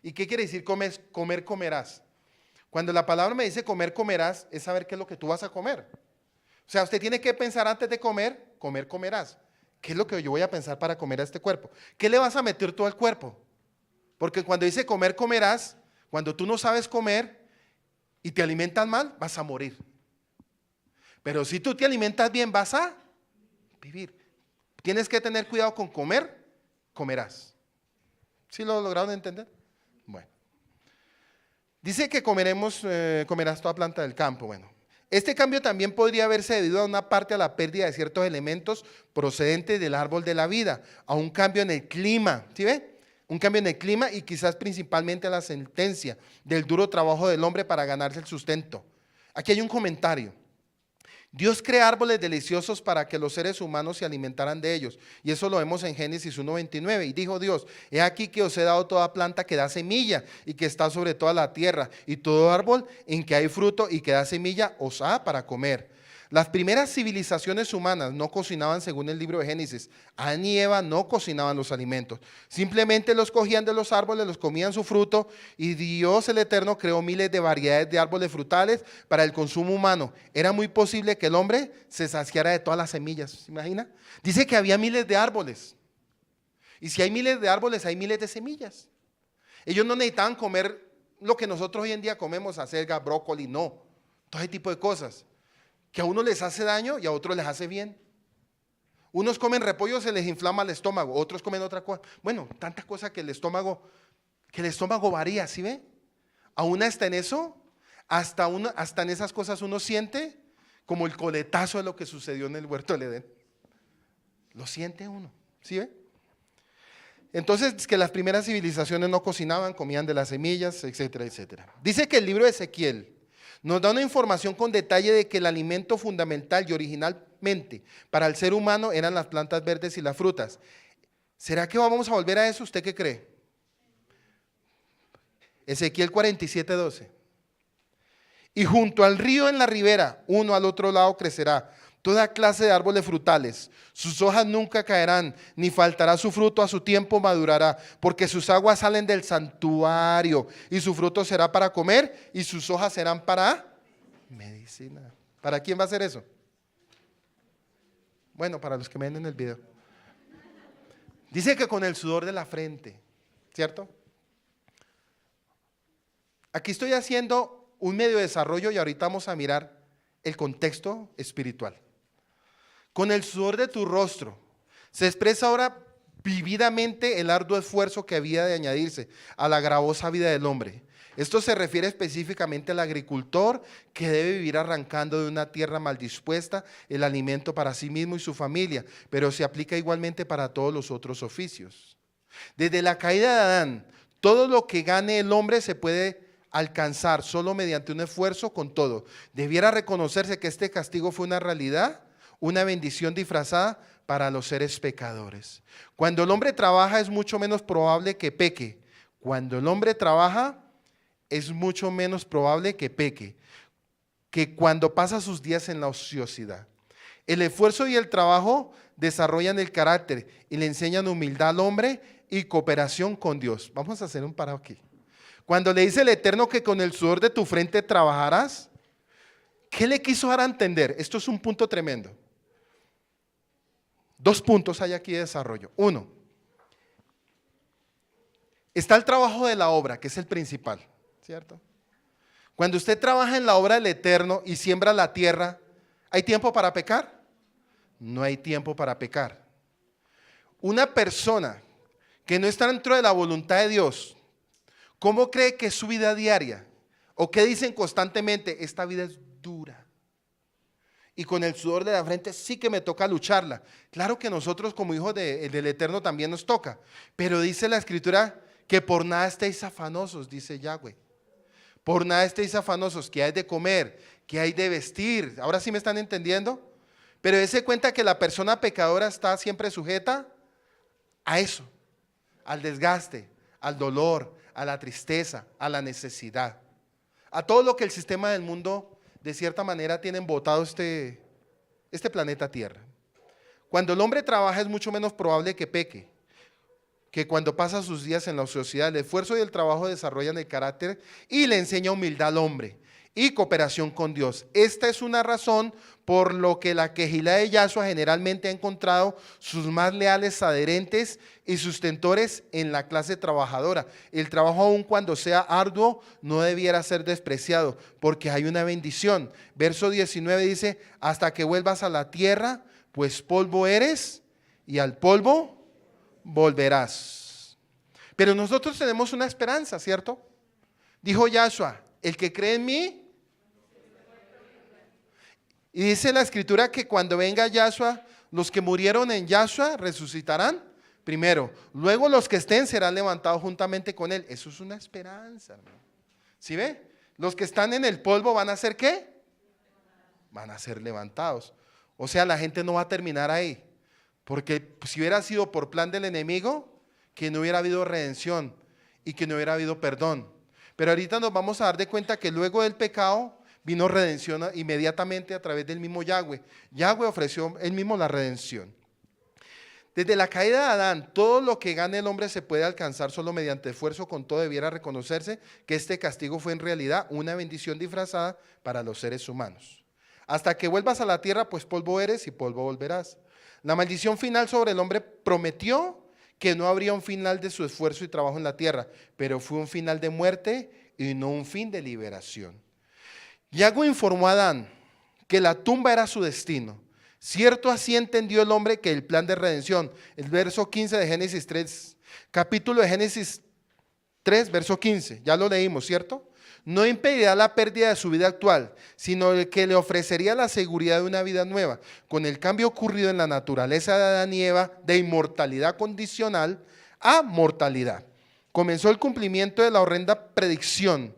¿Y qué quiere decir comer comerás? Cuando la palabra me dice comer comerás, es saber qué es lo que tú vas a comer. O sea, usted tiene que pensar antes de comer comerás. ¿Qué es lo que yo voy a pensar para comer a este cuerpo? ¿Qué le vas a meter tú al cuerpo? Porque cuando dice comer comerás, cuando tú no sabes comer y te alimentas mal, vas a morir. Pero si tú te alimentas bien, vas a vivir. Tienes que tener cuidado con comer, comerás. ¿Sí lo lograron entender? Bueno. Dice que comerás toda planta del campo. Bueno, este cambio también podría haberse debido a una parte a la pérdida de ciertos elementos procedentes del árbol de la vida, a un cambio en el clima, ¿sí ve? Un cambio en el clima y quizás principalmente a la sentencia del duro trabajo del hombre para ganarse el sustento. Aquí hay un comentario. Dios crea árboles deliciosos para que los seres humanos se alimentaran de ellos. Y eso lo vemos en Génesis 1:29. Y dijo Dios, he aquí que os he dado toda planta que da semilla y que está sobre toda la tierra, y todo árbol en que hay fruto y que da semilla os ha para comer. Las primeras civilizaciones humanas no cocinaban según el libro de Génesis. Adán y Eva no cocinaban los alimentos. Simplemente los cogían de los árboles, los comían su fruto, y Dios el Eterno creó miles de variedades de árboles frutales para el consumo humano. Era muy posible que el hombre se saciara de todas las semillas. ¿Se imagina? Dice que había miles de árboles. Y si hay miles de árboles, hay miles de semillas. Ellos no necesitaban comer lo que nosotros hoy en día comemos, acelga, brócoli, no. Todo ese tipo de cosas. Que a uno les hace daño y a otros les hace bien. Unos comen repollo, se les inflama el estómago, otros comen otra cosa. Bueno, tantas cosas que el estómago varía, ¿sí ve? Aún hasta en eso, hasta en esas cosas uno siente como el coletazo de lo que sucedió en el huerto del Edén. Lo siente uno, ¿sí ve? Entonces, es que las primeras civilizaciones no cocinaban, comían de las semillas, etcétera, etcétera. Dice que el libro de Ezequiel nos da una información con detalle de que el alimento fundamental y originalmente para el ser humano eran las plantas verdes y las frutas. ¿Será que vamos a volver a eso? ¿Usted qué cree? Ezequiel 47:12. Y junto al río en la ribera, uno al otro lado crecerá toda clase de árboles frutales. Sus hojas nunca caerán, ni faltará su fruto, a su tiempo madurará, porque sus aguas salen del santuario, y su fruto será para comer, y sus hojas serán para medicina. ¿Para quién va a ser eso? Bueno, para los que me ven en el video. Dice que con el sudor de la frente, ¿cierto? Aquí estoy haciendo un medio desarrollo y ahorita vamos a mirar el contexto espiritual. Con el sudor de tu rostro se expresa ahora vividamente el arduo esfuerzo que había de añadirse a la gravosa vida del hombre. Esto se refiere específicamente al agricultor que debe vivir arrancando de una tierra mal dispuesta el alimento para sí mismo y su familia, pero se aplica igualmente para todos los otros oficios. Desde la caída de Adán, todo lo que gane el hombre se puede alcanzar solo mediante un esfuerzo. Con todo, debiera reconocerse que este castigo fue una realidad, una bendición disfrazada para los seres pecadores. Cuando el hombre trabaja es mucho menos probable que peque. Cuando el hombre trabaja es mucho menos probable que peque que cuando pasa sus días en la ociosidad. El esfuerzo y el trabajo desarrollan el carácter y le enseñan humildad al hombre y cooperación con Dios. Vamos a hacer un parado aquí. Cuando le dice el Eterno que con el sudor de tu frente trabajarás, ¿qué le quiso dar a entender? Esto es un punto tremendo. Dos puntos hay aquí de desarrollo. Uno, está el trabajo de la obra, que es el principal, ¿cierto? Cuando usted trabaja en la obra del Eterno y siembra la tierra, ¿hay tiempo para pecar? No hay tiempo para pecar. Una persona que no está dentro de la voluntad de Dios, ¿cómo cree que es su vida diaria? ¿O qué dicen constantemente? Esta vida es dura. Y con el sudor de la frente sí que me toca lucharla. Claro que nosotros como hijos del Eterno también nos toca. Pero dice la Escritura que por nada estéis afanosos, dice Yahweh. Por nada estéis afanosos, que hay de comer, que hay de vestir. Ahora sí me están entendiendo. Pero dése cuenta que la persona pecadora está siempre sujeta a eso, al desgaste, al dolor, a la tristeza, a la necesidad, a todo lo que el sistema del mundo de cierta manera tiene embotado este planeta Tierra. Cuando el hombre trabaja es mucho menos probable que peque, que cuando pasa sus días en la ociosidad. El esfuerzo y el trabajo desarrollan el carácter y le enseña humildad al hombre y cooperación con Dios. Esta es una razón por lo que la Quejilá de Yahshua generalmente ha encontrado sus más leales adherentes y sustentores en la clase trabajadora. El trabajo, aun cuando sea arduo, no debiera ser despreciado, porque hay una bendición. Verso 19 dice, hasta que vuelvas a la tierra, pues polvo eres y al polvo volverás. Pero nosotros tenemos una esperanza, ¿cierto? Dijo Yahshua, el que cree en mí. Y dice la Escritura que cuando venga Yahshua, los que murieron en Yahshua resucitarán primero. Luego los que estén serán levantados juntamente con él. Eso es una esperanza, hermano. ¿Sí ve? Los que están en el polvo van a ser ¿qué? Van a ser levantados. O sea, la gente no va a terminar ahí. Porque si hubiera sido por plan del enemigo, que no hubiera habido redención y que no hubiera habido perdón. Pero ahorita nos vamos a dar de cuenta que luego del pecado vino redención inmediatamente a través del mismo Yahweh. Yahweh ofreció él mismo la redención. Desde la caída de Adán, todo lo que gane el hombre se puede alcanzar solo mediante esfuerzo. Con todo debiera reconocerse que este castigo fue en realidad una bendición disfrazada para los seres humanos. Hasta que vuelvas a la tierra, pues polvo eres y polvo volverás. La maldición final sobre el hombre prometió que no habría un final de su esfuerzo y trabajo en la tierra, pero fue un final de muerte y no un fin de liberación. Yahweh informó a Adán que la tumba era su destino. Cierto, así entendió el hombre que el plan de redención, el verso 15 de Génesis 3, capítulo de Génesis 3, verso 15, ya lo leímos, ¿cierto? No impedirá la pérdida de su vida actual, sino el que le ofrecería la seguridad de una vida nueva. Con el cambio ocurrido en la naturaleza de Adán y Eva, de inmortalidad condicional a mortalidad. Comenzó el cumplimiento de la horrenda predicción.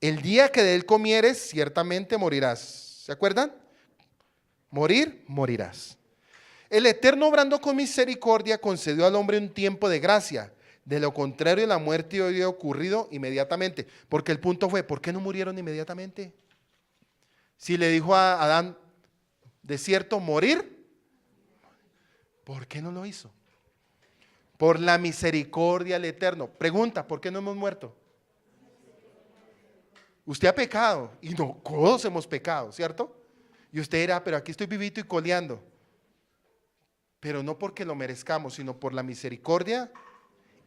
El día que de él comieres, ciertamente morirás. ¿Se acuerdan? Morir, morirás. El Eterno, obrando con misericordia, concedió al hombre un tiempo de gracia. De lo contrario, la muerte habría ocurrido inmediatamente. Porque el punto fue, ¿por qué no murieron inmediatamente? Si le dijo a Adán, de cierto, morir, ¿por qué no lo hizo? Por la misericordia del Eterno. Pregunta, ¿por qué no hemos muerto? Usted ha pecado, y no, todos hemos pecado, ¿cierto? Y usted dirá, pero aquí estoy vivito y coleando. Pero no porque lo merezcamos, sino por la misericordia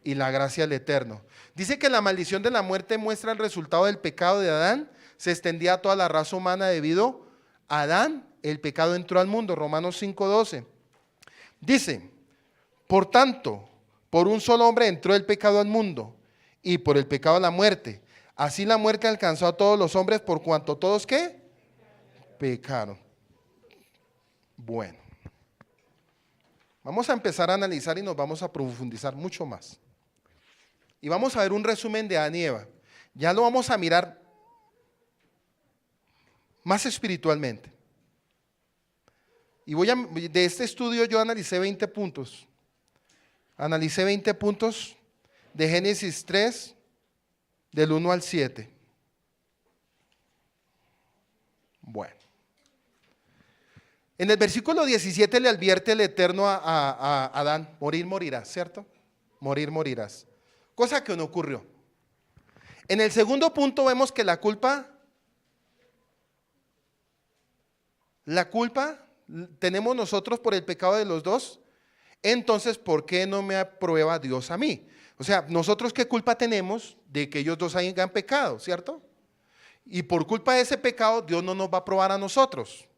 y la gracia del Eterno. Dice que la maldición de la muerte muestra el resultado del pecado de Adán. Se extendía a toda la raza humana debido a Adán. El pecado entró al mundo, Romanos 5:12. Dice, por tanto, por un solo hombre entró el pecado al mundo, y por el pecado la muerte. Así la muerte alcanzó a todos los hombres por cuanto todos, ¿qué? Pecaron. Bueno, vamos a empezar a analizar y nos vamos a profundizar mucho más. Y vamos a ver un resumen de Adán y Eva. Ya lo vamos a mirar más espiritualmente. Y de este estudio yo analicé 20 puntos. Analicé 20 puntos de Génesis 3, del 1 al 7. Bueno. En el versículo 17 le advierte el Eterno a Adán, morir morirás, ¿cierto? Morir morirás. Cosa que no ocurrió. En el segundo punto vemos que la culpa tenemos nosotros por el pecado de los dos. Entonces, ¿por qué no me aprueba Dios a mí? O sea, nosotros qué culpa tenemos de que ellos dos hayan pecado, ¿cierto? Y por culpa de ese pecado, Dios no nos va a aprobar a nosotros.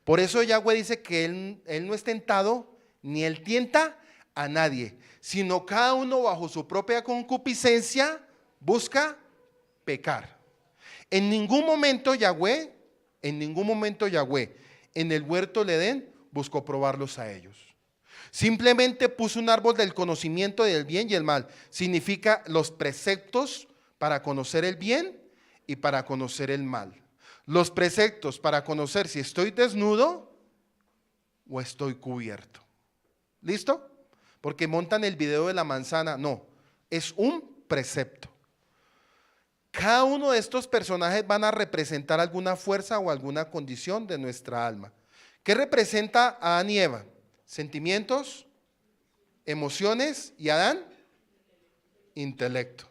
Por eso Yahweh dice que él no es tentado, ni Él tienta a nadie, sino cada uno bajo su propia concupiscencia busca pecar. En ningún momento Yahweh, en el huerto del Edén, buscó probarlos a ellos. Simplemente puso un árbol del conocimiento del bien y el mal. Significa los preceptos para conocer el bien y para conocer el mal. Los preceptos para conocer si estoy desnudo o estoy cubierto. ¿Listo? Porque montan el video de la manzana. No, es un precepto. Cada uno de estos personajes van a representar alguna fuerza o alguna condición de nuestra alma. ¿Qué representa a Adán y Eva? Sentimientos, emociones, y Adán, intelecto.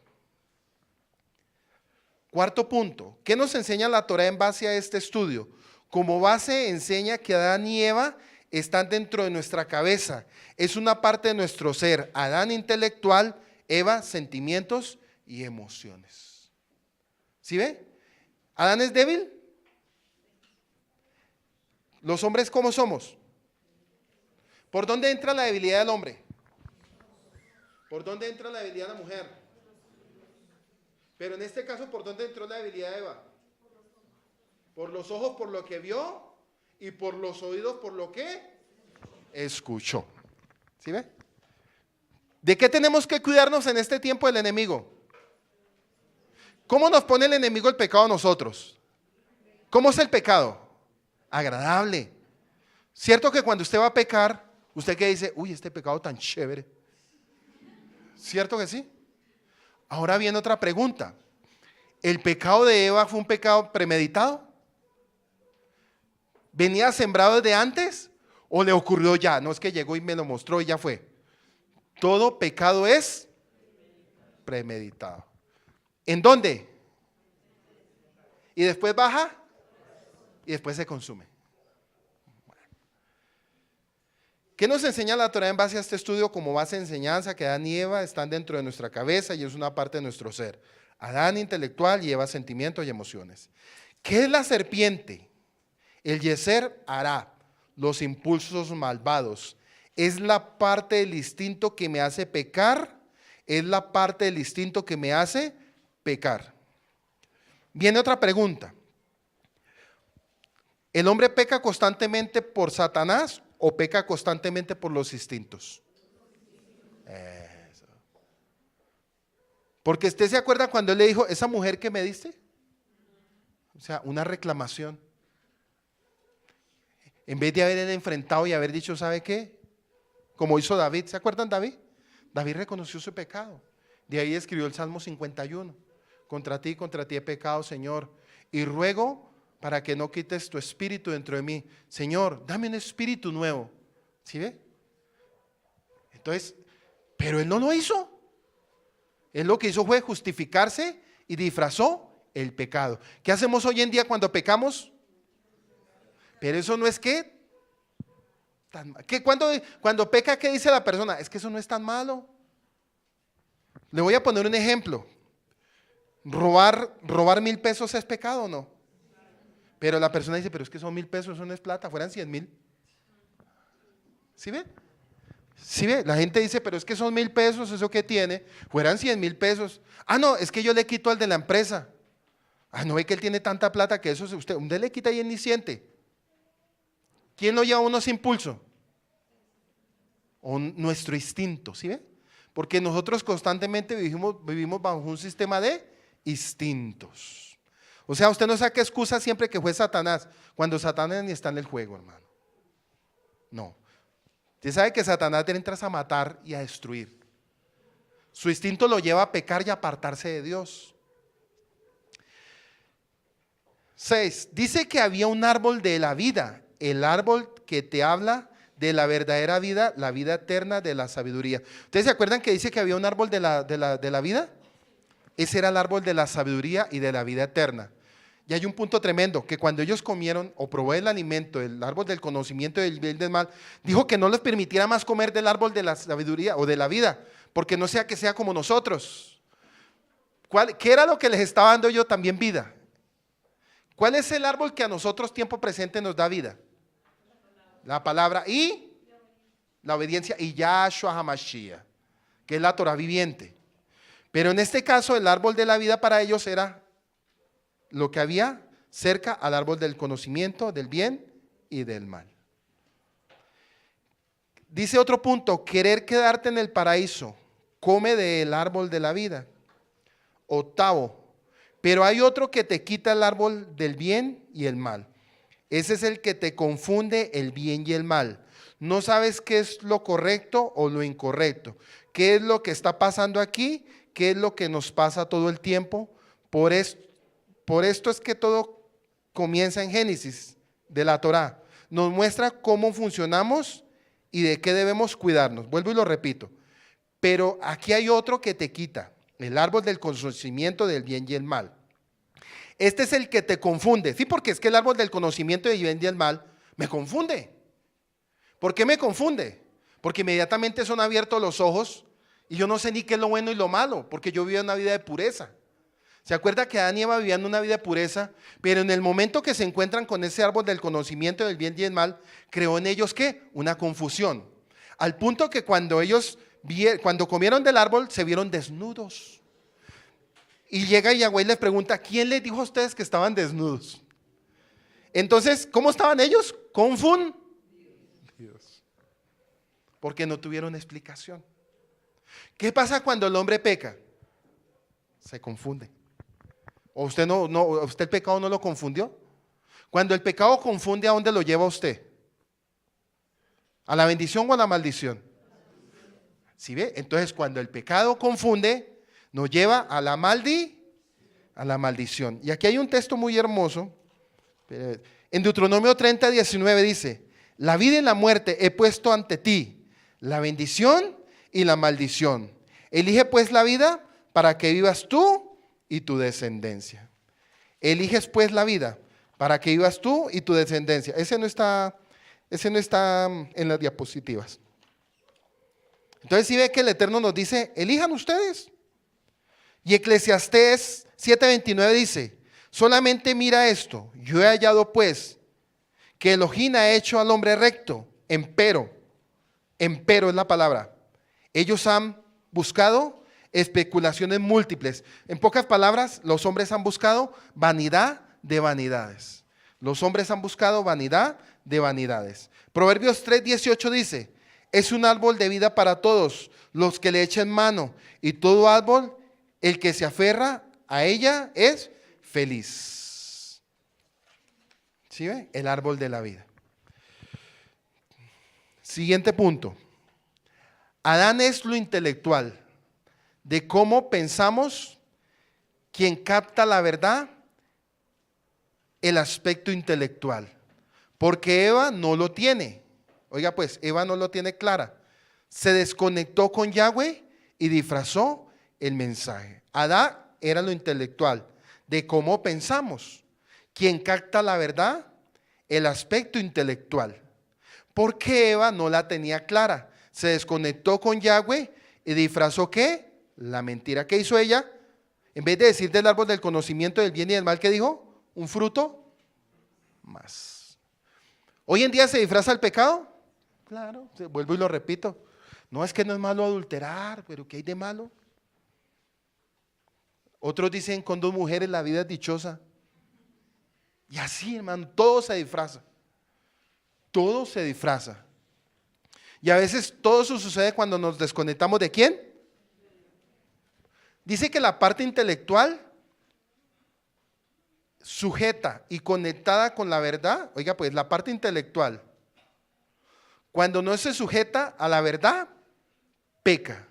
Cuarto punto, ¿qué nos enseña la Torá en base a este estudio? Como base enseña que Adán y Eva están dentro de nuestra cabeza, es una parte de nuestro ser. Adán intelectual, Eva sentimientos y emociones. ¿Sí ve? ¿Adán es débil? ¿Los hombres cómo somos? ¿Por dónde entra la debilidad del hombre? ¿Por dónde entra la debilidad de la mujer? Pero en este caso, ¿por dónde entró la debilidad de Eva? Por los ojos, por lo que vio, y por los oídos, por lo que escuchó. ¿Sí ve? ¿De qué tenemos que cuidarnos en este tiempo del enemigo? ¿Cómo nos pone el enemigo el pecado a nosotros? ¿Cómo es el pecado? Agradable. ¿Cierto que cuando usted va a pecar, usted que dice, uy, este pecado tan chévere? ¿Cierto que sí? Ahora viene otra pregunta. ¿El pecado de Eva fue un pecado premeditado? ¿Venía sembrado desde antes? ¿O le ocurrió ya? No es que llegó y me lo mostró y ya fue. Todo pecado es premeditado. ¿En dónde? Y después baja y después se consume. ¿Qué nos enseña la Torá en base a este estudio como base de enseñanza? Que Adán y Eva están dentro de nuestra cabeza y es una parte de nuestro ser. Adán intelectual y Eva sentimientos y emociones. ¿Qué es la serpiente? El yeser hará, los impulsos malvados. Es la parte del instinto que me hace pecar, es la parte del instinto que me hace pecar. Viene otra pregunta. ¿El hombre peca constantemente por Satanás o peca constantemente por los instintos? Eso. Porque usted se acuerda cuando él le dijo, esa mujer que me diste, o sea, una reclamación. En vez de haber él enfrentado y haber dicho, ¿sabe qué? Como hizo David, ¿se acuerdan David? David reconoció su pecado. De ahí escribió el Salmo 51. Contra ti he pecado, Señor, y ruego para que no quites tu espíritu dentro de mí. Señor, dame un espíritu nuevo. ¿Sí ve? Entonces, pero él no lo hizo. Él lo que hizo fue justificarse y disfrazó el pecado. ¿Qué hacemos hoy en día cuando pecamos? Pero eso no es que cuando peca, ¿qué dice la persona? Es que eso no es tan malo. Le voy a poner un ejemplo. ¿Robar 1,000 pesos es pecado o no? Pero la persona dice, pero es que son 1,000 pesos, eso no es plata, fueran 100,000. ¿Sí ve? ¿Sí ve? La gente dice, pero es que son 1,000 pesos, ¿eso qué tiene? Fueran 100,000 pesos. Ah, no, es que yo le quito al de la empresa. Ah, no ve que él tiene tanta plata que eso usted le quita y él ni siente. ¿Quién lo lleva a uno ese impulso? Nuestro instinto, ¿sí ve? Porque nosotros constantemente vivimos bajo un sistema de instintos. O sea, usted no saca excusa siempre que fue Satanás, cuando Satanás ni está en el juego, hermano. No. Usted sabe que Satanás te entras a matar y a destruir. Su instinto lo lleva a pecar y a apartarse de Dios. 6. Dice que había un árbol de la vida, el árbol que te habla de la verdadera vida, la vida eterna de la sabiduría. ¿Ustedes se acuerdan que dice que había un árbol de la vida? Ese era el árbol de la sabiduría y de la vida eterna. Y hay un punto tremendo, que cuando ellos comieron o probó el alimento, el árbol del conocimiento del bien y del mal, dijo que no les permitiera más comer del árbol de la sabiduría o de la vida, porque no sea que sea como nosotros. ¿Qué era lo que les estaba dando yo también vida? ¿Cuál es el árbol que a nosotros tiempo presente nos da vida? La palabra y la obediencia y Yahshua HaMashiach, que es la Torah viviente. Pero en este caso el árbol de la vida para ellos era lo que había cerca al árbol del conocimiento del bien y del mal. Dice otro punto, querer quedarte en el paraíso, come del árbol de la vida. 8, pero hay otro que te quita el árbol del bien y el mal. Ese es el que te confunde el bien y el mal. No sabes qué es lo correcto o lo incorrecto. ¿Qué es lo que está pasando aquí? ¿Qué es lo que nos pasa todo el tiempo? Por esto es que todo comienza en Génesis de la Torá. Nos muestra cómo funcionamos y de qué debemos cuidarnos. Vuelvo y lo repito. Pero aquí hay otro que te quita, el árbol del conocimiento del bien y el mal. Este es el que te confunde. Sí, porque es que el árbol del conocimiento del bien y el mal me confunde. ¿Por qué me confunde? Porque inmediatamente son abiertos los ojos y yo no sé ni qué es lo bueno y lo malo, porque yo vivo una vida de pureza. ¿Se acuerda que Adán y Eva vivían una vida de pureza? Pero en el momento que se encuentran con ese árbol del conocimiento del bien y el mal, creó en ellos ¿qué? Una confusión. Al punto que cuando comieron del árbol se vieron desnudos. Y llega Yahweh y les pregunta, ¿quién les dijo a ustedes que estaban desnudos? Entonces, ¿cómo estaban ellos? Confundidos. Porque no tuvieron explicación. ¿Qué pasa cuando el hombre peca? Se confunde. ¿O usted usted el pecado no lo confundió? Cuando el pecado confunde, ¿a dónde lo lleva usted? ¿A la bendición o a la maldición? ¿Sí ve? Entonces, cuando el pecado confunde, nos lleva a la maldición. Y aquí hay un texto muy hermoso. En Deuteronomio 30:19 dice, la vida y la muerte he puesto ante ti, la bendición y la maldición. Elige pues la vida para que vivas tú y tu descendencia. Eliges pues la vida para que vivas tú y tu descendencia. Ese no está en las diapositivas. Entonces si ve que el Eterno nos dice, elijan ustedes. Y Eclesiastés 7:29 dice, solamente mira esto, yo he hallado pues que Elohim ha hecho al hombre recto, empero es la palabra. Ellos han buscado especulaciones múltiples. En pocas palabras, los hombres han buscado vanidad de vanidades. Los hombres han buscado vanidad de vanidades. Proverbios 3:18 dice, es un árbol de vida para todos los que le echen mano, y todo árbol El que se aferra a ella es feliz. ¿Sí ve? El árbol de la vida. Siguiente punto. Adán es lo intelectual, de cómo pensamos, quien capta la verdad, el aspecto intelectual. Porque Eva no lo tiene. Oiga pues, Eva no lo tiene clara. Se desconectó con Yahweh y disfrazó el mensaje. Adán era lo intelectual, de cómo pensamos. Quien capta la verdad, el aspecto intelectual. Porque Eva no la tenía clara. Se desconectó con Yahweh y disfrazó ¿qué? La mentira. ¿Qué hizo ella? En vez de decir del árbol del conocimiento del bien y del mal, ¿qué dijo? Un fruto más. ¿Hoy en día se disfraza el pecado? Claro, vuelvo y lo repito. No, es que no es malo adulterar, pero ¿qué hay de malo? Otros dicen, con 2 mujeres la vida es dichosa. Y así, hermano, todo se disfraza. Todo se disfraza. Y a veces todo eso sucede cuando nos desconectamos ¿de quién? Dice que la parte intelectual sujeta y conectada con la verdad, oiga pues la parte intelectual, cuando no se sujeta a la verdad, peca.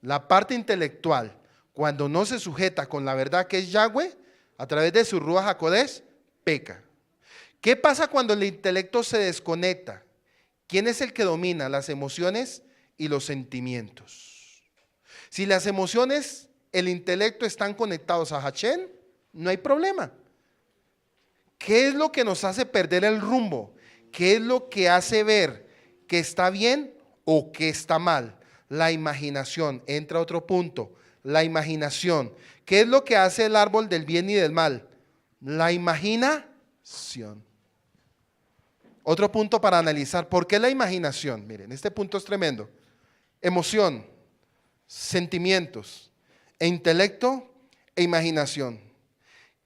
La parte intelectual, cuando no se sujeta con la verdad que es Yahweh, a través de su Ruach HaKodesh, peca. ¿Qué pasa cuando el intelecto se desconecta? ¿Quién es el que domina? Las emociones y los sentimientos. Si las emociones, el intelecto están conectados a Hashem, no hay problema. ¿Qué es lo que nos hace perder el rumbo? ¿Qué es lo que hace ver que está bien o que está mal? La imaginación. Entra otro punto. La imaginación. ¿Qué es lo que hace el árbol del bien y del mal? La imaginación. Otro punto para analizar. ¿Por qué la imaginación? Miren, este punto es tremendo. Emoción, sentimientos, intelecto e imaginación.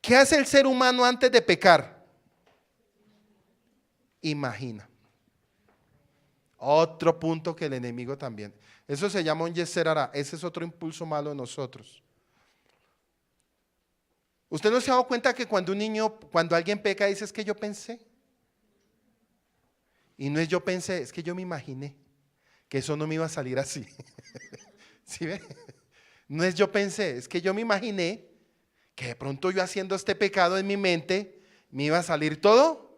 ¿Qué hace el ser humano antes de pecar? Imagina. Otro punto que el enemigo también. Eso se llama un yeser hará. Ese es otro impulso malo de nosotros. ¿Usted no se ha dado cuenta que cuando un niño, cuando alguien peca, dice es que yo pensé? Y no es yo pensé, es que yo me imaginé que eso no me iba a salir así. ¿Sí ve? No es yo pensé, es que yo me imaginé que de pronto yo haciendo este pecado en mi mente me iba a salir todo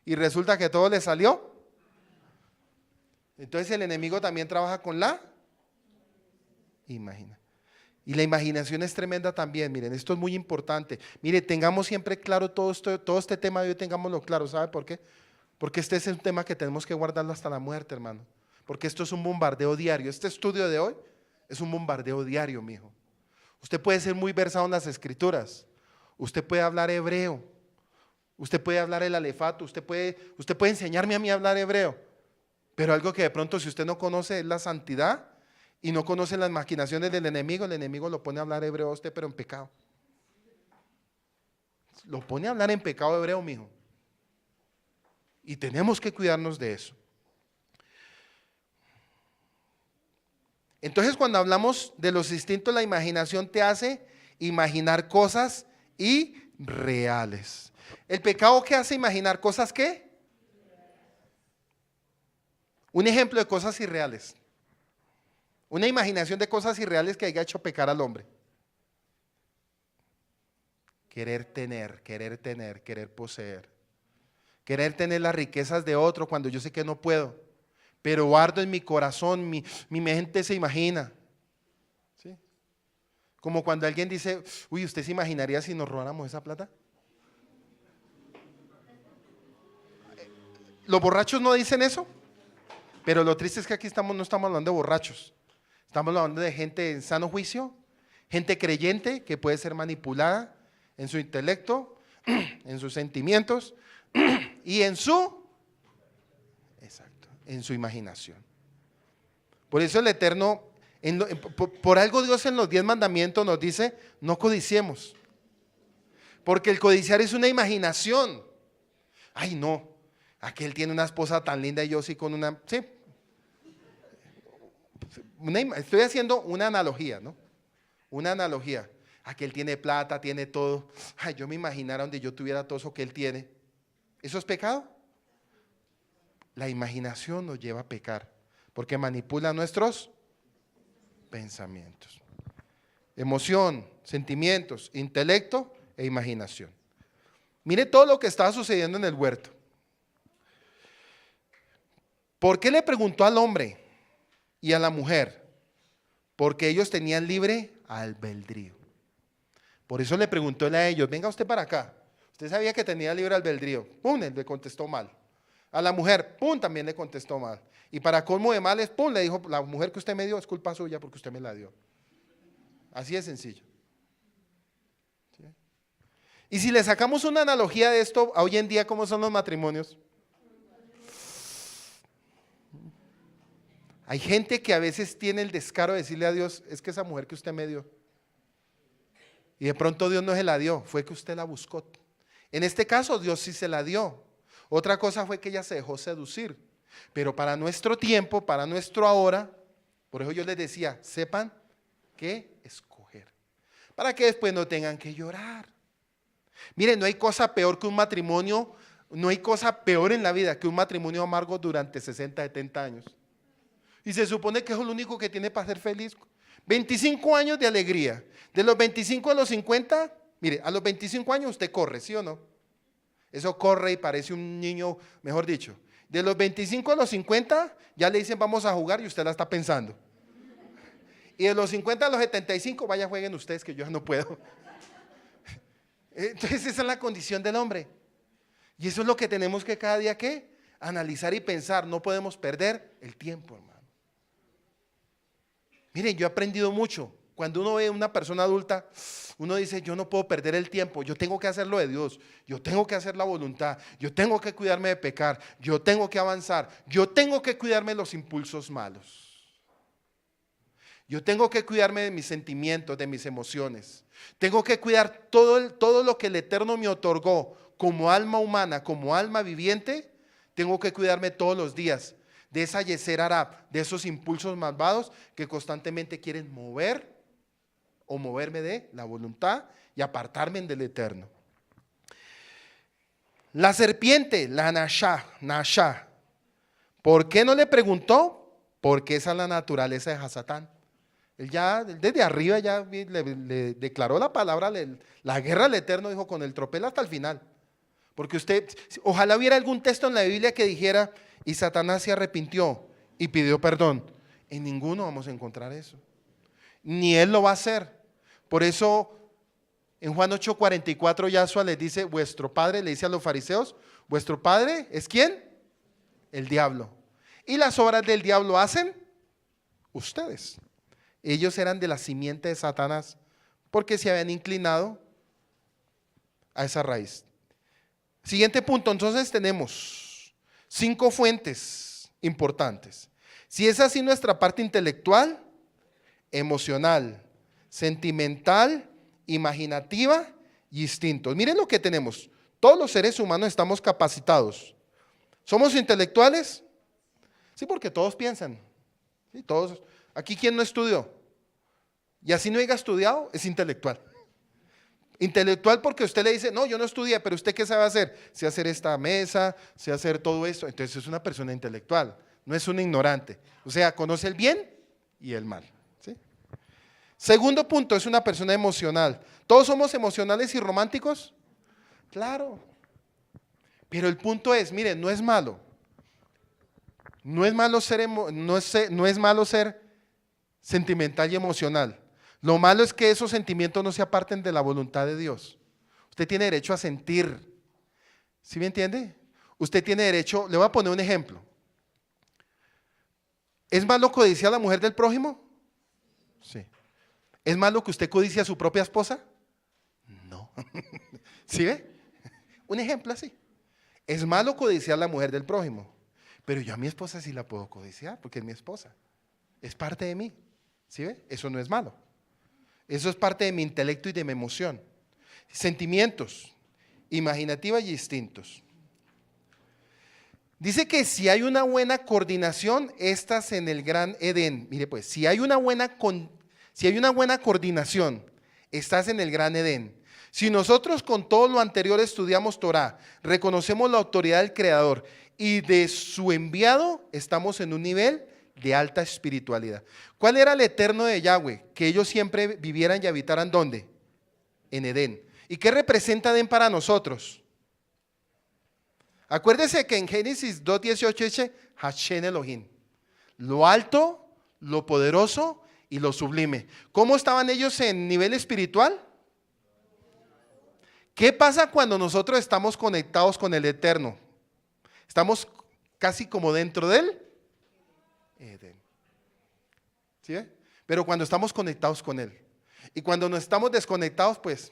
y resulta que todo le salió. Entonces el enemigo también trabaja con la imaginación. Y la imaginación es tremenda también. Miren, esto es muy importante. Mire, tengamos siempre claro todo este tema de hoy, tengámoslo claro. ¿Sabe por qué? Porque este es un tema que tenemos que guardarlo hasta la muerte, hermano. Porque esto es un bombardeo diario. Este estudio de hoy es un bombardeo diario, mijo. Usted puede ser muy versado en las escrituras. Usted puede hablar hebreo. Usted puede hablar el alefato. Usted puede enseñarme a mí a hablar hebreo. Pero algo que de pronto si usted no conoce es la santidad y no conoce las maquinaciones del enemigo, el enemigo lo pone a hablar hebreo a usted, pero en pecado. Lo pone a hablar en pecado hebreo, mijo. Y tenemos que cuidarnos de eso. Entonces, cuando hablamos de los instintos, la imaginación te hace imaginar cosas irreales. ¿El pecado qué hace imaginar cosas qué? Un ejemplo de cosas irreales. Una imaginación de cosas irreales que haya hecho pecar al hombre. Querer tener, querer poseer. Querer tener las riquezas de otro cuando yo sé que no puedo. Pero guardo en mi corazón, mi mente se imagina. ¿Sí? Como cuando alguien dice, uy, ¿usted se imaginaría si nos robáramos esa plata? ¿Los borrachos no dicen eso? Pero lo triste es que aquí no estamos hablando de borrachos. Estamos hablando de gente en sano juicio, gente creyente que puede ser manipulada en su intelecto, en sus sentimientos y en su imaginación. Por eso el Eterno, por algo Dios en los 10 mandamientos nos dice, no codiciemos. Porque el codiciar es una imaginación. Ay, no, aquel tiene una esposa tan linda y yo sí con una... Sí. Estoy haciendo una analogía, ¿no? Una analogía. Aquel tiene plata, tiene todo. Ay, yo me imaginara donde yo tuviera todo eso que él tiene. ¿Eso es pecado? La imaginación nos lleva a pecar porque manipula nuestros pensamientos. Emoción, sentimientos, intelecto e imaginación. Mire todo lo que estaba sucediendo en el huerto. ¿Por qué le preguntó al hombre y a la mujer? Porque ellos tenían libre albedrío. Por eso le preguntó él a ellos, venga usted para acá. Usted sabía que tenía libre albedrío. Pum, él le contestó mal. A la mujer, pum, también le contestó mal. Y para colmo de males, pum, le dijo, la mujer que usted me dio es culpa suya porque usted me la dio. Así de sencillo. ¿Sí? Y si le sacamos una analogía de esto, a hoy en día, ¿cómo son los matrimonios? Hay gente que a veces tiene el descaro de decirle a Dios, es que esa mujer que usted me dio. Y de pronto Dios no se la dio, fue que usted la buscó. En este caso Dios sí se la dio. Otra cosa fue que ella se dejó seducir. Pero para nuestro tiempo, para nuestro ahora, por eso yo les decía, sepan qué escoger. Para que después no tengan que llorar. Miren, no hay cosa peor que un matrimonio, no hay cosa peor en la vida que un matrimonio amargo durante 60, 70 años. Y se supone que es lo único que tiene para ser feliz. 25 años de alegría. De los 25 a los 50, mire, a los 25 años usted corre, ¿sí o no? Eso corre y parece un niño, mejor dicho. De los 25 a los 50, ya le dicen vamos a jugar y usted la está pensando. Y de los 50 a los 75, vaya jueguen ustedes que yo ya no puedo. Entonces esa es la condición del hombre. Y eso es lo que tenemos que cada día, ¿qué? Analizar y pensar. No podemos perder el tiempo, hermano. Miren, yo he aprendido mucho. Cuando uno ve a una persona adulta, uno dice, yo no puedo perder el tiempo, yo tengo que hacer lo de Dios, yo tengo que hacer la voluntad, yo tengo que cuidarme de pecar, yo tengo que avanzar, yo tengo que cuidarme de los impulsos malos. Yo tengo que cuidarme de mis sentimientos, de mis emociones. Tengo que cuidar todo lo que el Eterno me otorgó como alma humana, como alma viviente. Tengo que cuidarme todos los días de esa yeser arab, de esos impulsos malvados que constantemente quieren mover o moverme de la voluntad y apartarme del Eterno. La serpiente, la Nashá, ¿por qué no le preguntó? Porque esa es la naturaleza de Hasatán. Él ya desde arriba ya le declaró la palabra, la guerra al Eterno, dijo con el tropel hasta el final. Porque usted, ojalá hubiera algún texto en la Biblia que dijera, y Satanás se arrepintió y pidió perdón. En ninguno vamos a encontrar eso. Ni él lo va a hacer. Por eso en Juan 8:44 Yahshua les dice, vuestro padre, le dice a los fariseos, vuestro padre es ¿quién? El diablo. Y las obras del diablo hacen ustedes. Ellos eran de la simiente de Satanás porque se habían inclinado a esa raíz. Siguiente punto, entonces tenemos 5 fuentes importantes. Si es así nuestra parte intelectual, emocional, sentimental, imaginativa y instintos. Miren lo que tenemos. Todos los seres humanos estamos capacitados. ¿Somos intelectuales? Sí, porque todos piensan. Sí, todos. Aquí, ¿quién no estudió? Y así no haya estudiado, es intelectual. Intelectual porque usted le dice, no, yo no estudié, pero ¿usted qué sabe hacer? Sé hacer esta mesa, sé hacer todo esto. Entonces es una persona intelectual, no es un ignorante. O sea, conoce el bien y el mal. ¿Sí? Segundo punto, es una persona emocional. ¿Todos somos emocionales y románticos? Claro. Pero el punto es, miren, no es malo. No es malo ser sentimental y emocional. Lo malo es que esos sentimientos no se aparten de la voluntad de Dios. Usted tiene derecho a sentir. ¿Sí me entiende? Usted tiene derecho, le voy a poner un ejemplo. ¿Es malo codiciar a la mujer del prójimo? Sí. ¿Es malo que usted codicie a su propia esposa? No. ¿Sí ve? Un ejemplo así. Es malo codiciar a la mujer del prójimo, pero yo a mi esposa sí la puedo codiciar porque es mi esposa. Es parte de mí. ¿Sí ve? Eso no es malo. Eso es parte de mi intelecto y de mi emoción. Sentimientos, imaginativa y instintos. Dice que si hay una buena coordinación, estas en el gran Edén. Mire pues, si hay una buena si hay una buena coordinación, estás en el gran Edén. Si nosotros con todo lo anterior estudiamos Torah, reconocemos la autoridad del Creador y de su enviado, estamos en un nivel de alta espiritualidad. ¿Cuál era el eterno de Yahweh? Que ellos siempre vivieran y habitaran ¿dónde? En Edén. ¿Y qué representa Edén para nosotros? Acuérdese que en Génesis 2:18 dice Hashem Elohim, lo alto, lo poderoso y lo sublime. ¿Cómo estaban ellos en nivel espiritual? ¿Qué pasa cuando nosotros estamos conectados con el Eterno? Estamos casi como dentro del Edén. ¿Sí ve? Pero cuando estamos conectados con Él. Y cuando no estamos desconectados, pues,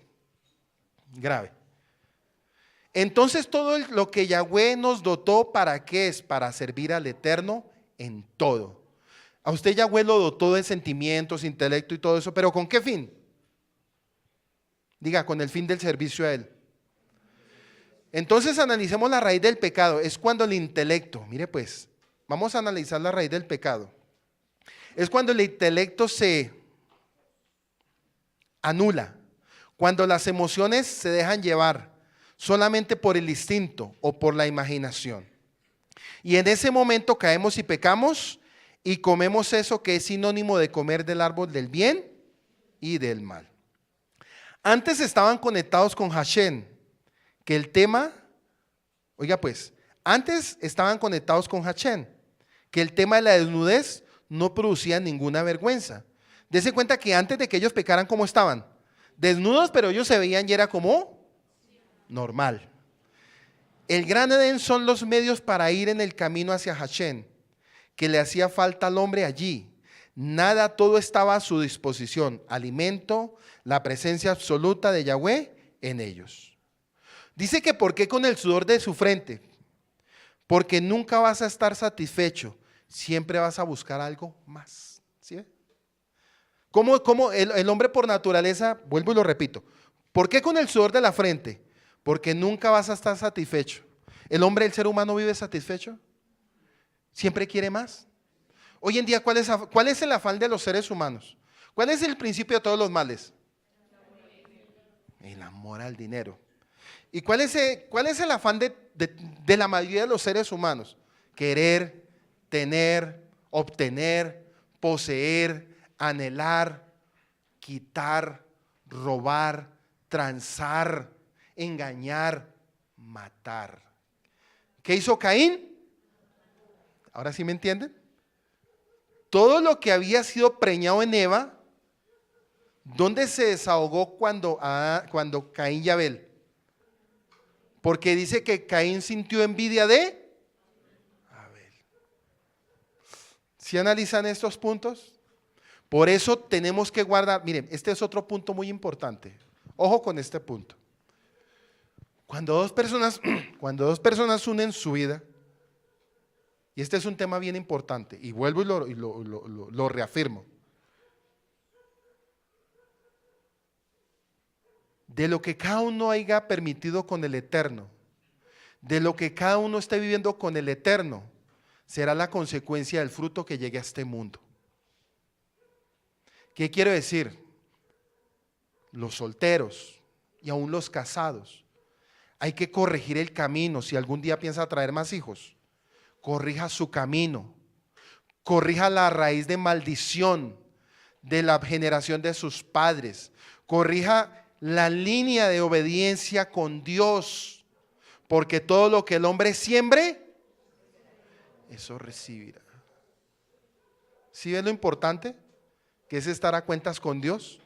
grave. Entonces todo lo que Yahweh nos dotó, ¿para qué es? Para servir al Eterno en todo. A usted Yahweh lo dotó de sentimientos, intelecto y todo eso, pero ¿con qué fin? Diga, con el fin del servicio a Él. Entonces analicemos la raíz del pecado. Es cuando el intelecto, mire pues, vamos a analizar la raíz del pecado. Es cuando el intelecto se anula, cuando las emociones se dejan llevar solamente por el instinto o por la imaginación. Y en ese momento caemos y pecamos y comemos eso que es sinónimo de comer del árbol del bien y del mal. Antes estaban conectados con Hashem, que el tema, oiga pues, antes estaban conectados con Hashem, que el tema de la desnudez no producía ninguna vergüenza. Dese cuenta que antes de que ellos pecaran, ¿cómo estaban? Desnudos, pero ellos se veían y era como normal. El gran Edén son los medios para ir en el camino hacia Hashem, que le hacía falta al hombre allí. Nada, todo estaba a su disposición, alimento, la presencia absoluta de Yahweh en ellos. Dice que ¿por qué con el sudor de su frente? Porque nunca vas a estar satisfecho, siempre vas a buscar algo más. ¿Sí? ¿Cómo el hombre por naturaleza, vuelvo y lo repito, ¿por qué con el sudor de la frente? Porque nunca vas a estar satisfecho. ¿El hombre, el ser humano vive satisfecho? ¿Siempre quiere más? Hoy en día, ¿cuál es el afán de los seres humanos? ¿Cuál es el principio de todos los males? El amor al dinero. ¿Y cuál es el afán de la mayoría de los seres humanos? Querer, tener, obtener, poseer, anhelar, quitar, robar, transar, engañar, matar. ¿Qué hizo Caín? ¿Ahora sí me entienden? Todo lo que había sido preñado en Eva, ¿dónde se desahogó cuando Caín y Abel? Porque dice que Caín sintió envidia de Abel. ¿Sí analizan estos puntos? Por eso tenemos que guardar, miren, este es otro punto muy importante. Ojo con este punto. Cuando dos personas unen su vida, y este es un tema bien importante, y vuelvo y lo reafirmo. De lo que cada uno haya permitido con el Eterno, de lo que cada uno esté viviendo con el Eterno, será la consecuencia del fruto que llegue a este mundo. ¿Qué quiero decir? Los solteros y aún los casados, hay que corregir el camino. Si algún día piensa traer más hijos, corrija su camino, corrija la raíz de maldición de la generación de sus padres, corrija la línea de obediencia con Dios, porque todo lo que el hombre siembre, eso recibirá. ¿Sí ves lo importante que es estar a cuentas con Dios?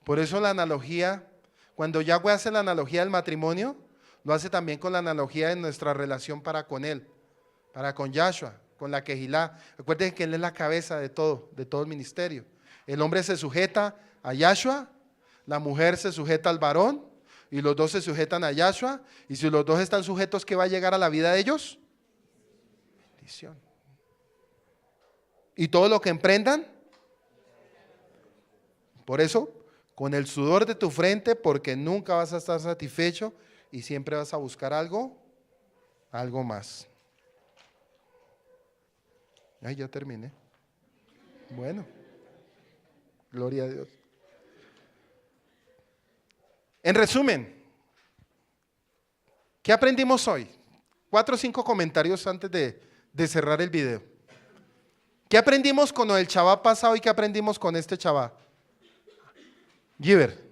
Por eso la analogía, cuando Yahweh hace la analogía del matrimonio, lo hace también con la analogía de nuestra relación para con Él, para con Yahshua, con la Kehilá. Recuerden que Él es la cabeza de todo el ministerio. El hombre se sujeta a Yahshua, la mujer se sujeta al varón, y los dos se sujetan a Yahshua. Y si los dos están sujetos, ¿qué va a llegar a la vida de ellos? Bendición. Y todo lo que emprendan, por eso, con el sudor de tu frente, porque nunca vas a estar satisfecho y siempre vas a buscar algo más. Ay, ya terminé. Bueno. Gloria a Dios. En resumen, ¿qué aprendimos hoy? 4 o 5 comentarios antes de cerrar el video. ¿Qué aprendimos con el Shabbat pasado y qué aprendimos con este Shabbat? Giver.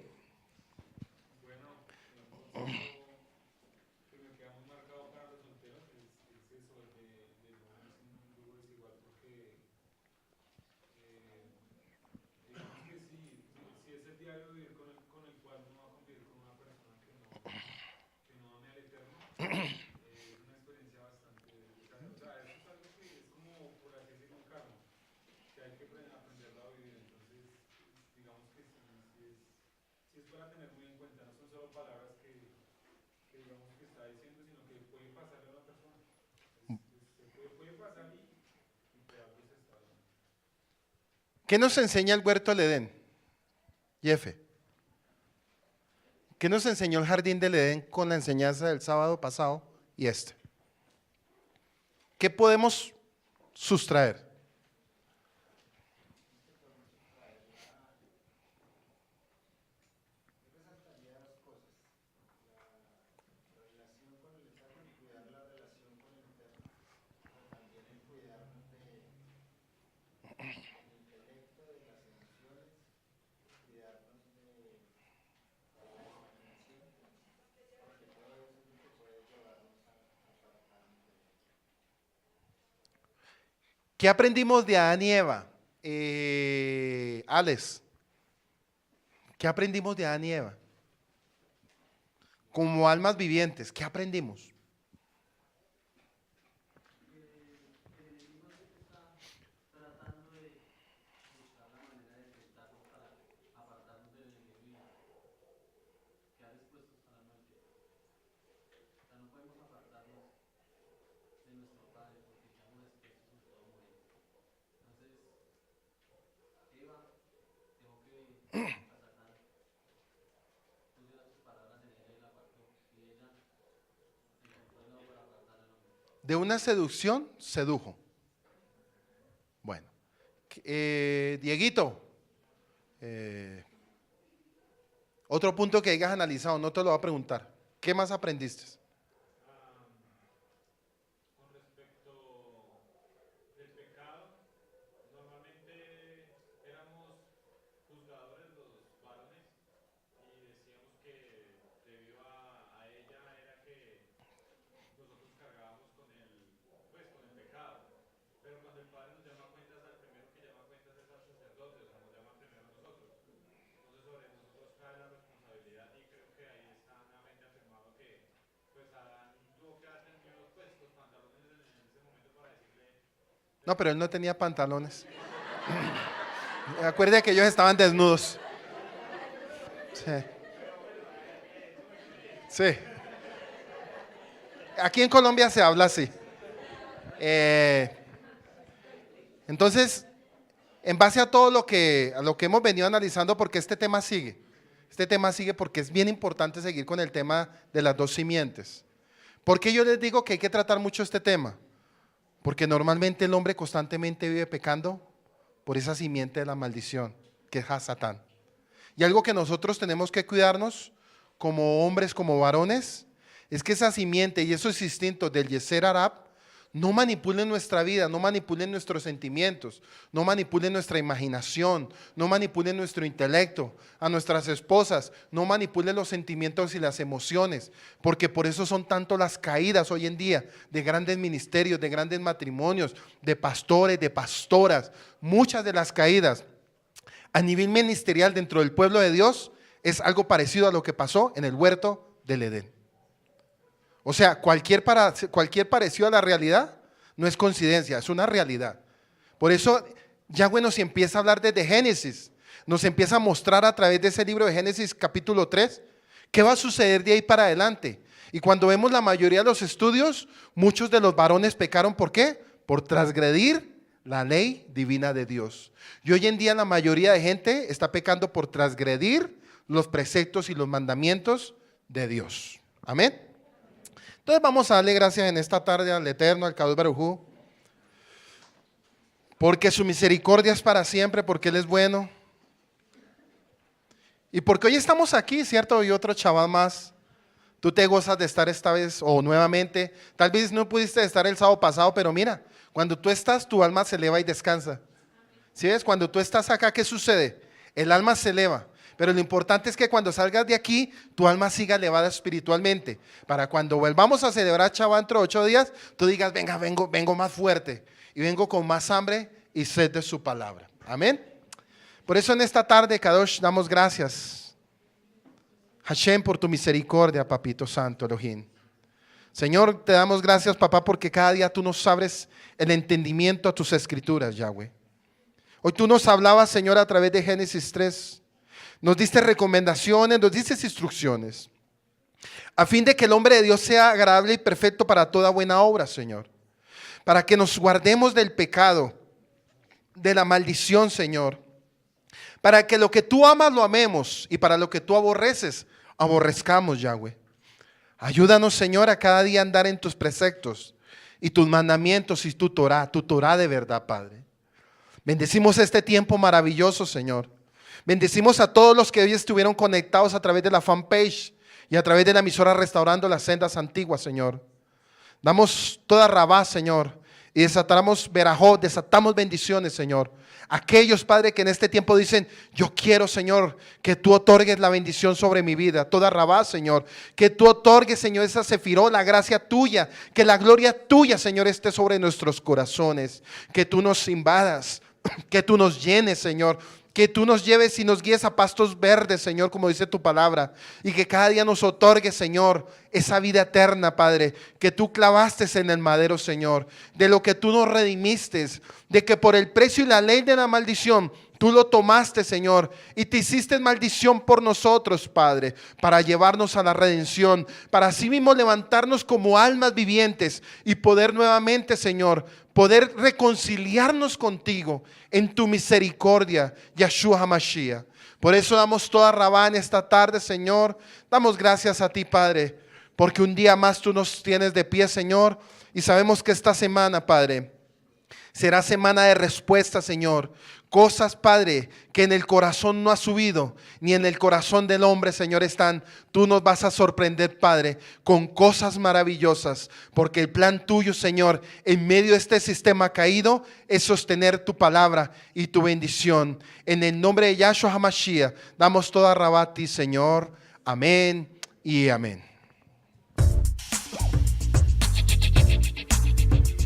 ¿Qué nos enseña el huerto del Edén? Jefe. ¿Qué nos enseñó el jardín del Edén con la enseñanza del sábado pasado y este? ¿Qué podemos sustraer? ¿Qué aprendimos de Adán y Eva? Alex, ¿qué aprendimos de Adán y Eva? Como almas vivientes, ¿qué aprendimos? De una seducción, sedujo. Bueno, Dieguito, otro punto que hayas analizado, no te lo voy a preguntar. ¿Qué más aprendiste? Con respecto del pecado, normalmente éramos juzgadores los varones y decíamos que debido a ella era que nosotros cargábamos con el pecado. Pero cuando el Padre nos llama a cuentas, al primero que llama a cuentas es al sacerdote, o sea, nos llama primero a nosotros. Entonces sobre nosotros cae la responsabilidad y creo que ahí está nuevamente afirmado que pues Adán tuvo que haber tenido pues, los pantalones en ese momento para decirle. No, pero él no tenía pantalones. Acuérdate que ellos estaban desnudos. Sí. Sí. Aquí en Colombia se habla así. Entonces, en base a todo lo que hemos venido analizando, porque este tema sigue porque es bien importante seguir con el tema de las 2 simientes. ¿Por qué yo les digo que hay que tratar mucho este tema? Porque normalmente el hombre constantemente vive pecando por esa simiente de la maldición, que es Satán. Y algo que nosotros tenemos que cuidarnos como hombres, como varones, es que esa simiente y esos instintos del Yeser Arab no manipulen nuestra vida, no manipulen nuestros sentimientos, no manipulen nuestra imaginación, no manipulen nuestro intelecto, a nuestras esposas, no manipulen los sentimientos y las emociones, porque por eso son tanto las caídas hoy en día de grandes ministerios, de grandes matrimonios, de pastores, de pastoras. Muchas de las caídas a nivel ministerial dentro del pueblo de Dios es algo parecido a lo que pasó en el huerto del Edén. O sea, cualquier parecido a la realidad no es coincidencia, es una realidad. Por eso, Yahweh nos empieza a hablar desde Génesis, nos empieza a mostrar a través de ese libro de Génesis capítulo 3, qué va a suceder de ahí para adelante. Y cuando vemos la mayoría de los estudios, muchos de los varones pecaron, ¿por qué? Por transgredir la ley divina de Dios. Y hoy en día la mayoría de gente está pecando por transgredir los preceptos y los mandamientos de Dios. Amén. Entonces vamos a darle gracias en esta tarde al Eterno, al Kadosh Baruj Hu, porque su misericordia es para siempre, porque Él es bueno, Y porque hoy estamos aquí, ¿cierto? Y otro chaval más. Tú te gozas de estar esta vez o nuevamente. Tal vez no pudiste estar el sábado pasado, pero mira, cuando tú estás, tu alma se eleva y descansa. ¿Sí ves? Cuando tú estás acá, ¿qué sucede? El alma se eleva. Pero lo importante es que cuando salgas de aquí, tu alma siga elevada espiritualmente. Para cuando volvamos a celebrar Shabbat dentro de 8 días, tú digas, venga, vengo más fuerte. Y vengo con más hambre y sed de su palabra. Amén. Por eso en esta tarde, Kadosh, damos gracias, Hashem, por tu misericordia, Papito Santo, Elohim. Señor, te damos gracias, papá, porque cada día tú nos abres el entendimiento a tus escrituras, Yahweh. Hoy tú nos hablabas, Señor, a través de Génesis 3. Nos diste recomendaciones, nos diste instrucciones, a fin de que el hombre de Dios sea agradable y perfecto para toda buena obra, Señor. Para que nos guardemos del pecado, de la maldición, Señor. Para que lo que tú amas lo amemos y para lo que tú aborreces, aborrezcamos, Yahweh. Ayúdanos, Señor, a cada día andar en tus preceptos y tus mandamientos y tu Torah de verdad, Padre. Bendecimos este tiempo maravilloso, Señor. Bendecimos a todos los que hoy estuvieron conectados a través de la fanpage y a través de la emisora Restaurando las Sendas Antiguas, Señor. Damos toda rabá, Señor, y desatamos verajot, desatamos bendiciones, Señor. Aquellos, Padre, que en este tiempo dicen, yo quiero, Señor, que tú otorgues la bendición sobre mi vida, toda rabá, Señor. Que tú otorgues, Señor, esa sefiró, la gracia tuya, que la gloria tuya, Señor, esté sobre nuestros corazones. Que tú nos invadas, que tú nos llenes, Señor. Que tú nos lleves y nos guíes a pastos verdes, Señor, como dice tu palabra. Y que cada día nos otorgue, Señor, esa vida eterna, Padre, que tú clavaste en el madero, Señor. De lo que tú nos redimiste, de que por el precio y la ley de la maldición, tú lo tomaste, Señor, y te hiciste maldición por nosotros, Padre, para llevarnos a la redención, para así mismo levantarnos como almas vivientes y poder nuevamente, Señor, poder reconciliarnos contigo en tu misericordia, Yahshua HaMashiach. Por eso damos toda rabá en esta tarde, Señor. Damos gracias a ti, Padre, porque un día más tú nos tienes de pie, Señor, y sabemos que esta semana, Padre, será semana de respuesta, Señor. Cosas, Padre, que en el corazón no ha subido, ni en el corazón del hombre, Señor, están. Tú nos vas a sorprender, Padre, con cosas maravillosas, porque el plan tuyo, Señor, en medio de este sistema caído, es sostener tu palabra y tu bendición. En el nombre de Yahshua HaMashiach, damos toda rabá a ti, Señor. Amén y amén.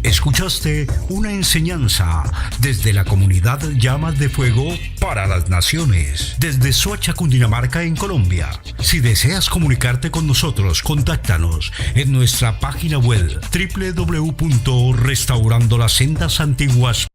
Escuchaste una enseñanza desde la comunidad Llamas de Fuego para las Naciones, desde Soacha, Cundinamarca, en Colombia. Si deseas comunicarte con nosotros, contáctanos en nuestra página web www.restaurandolasendasanTiguas.com.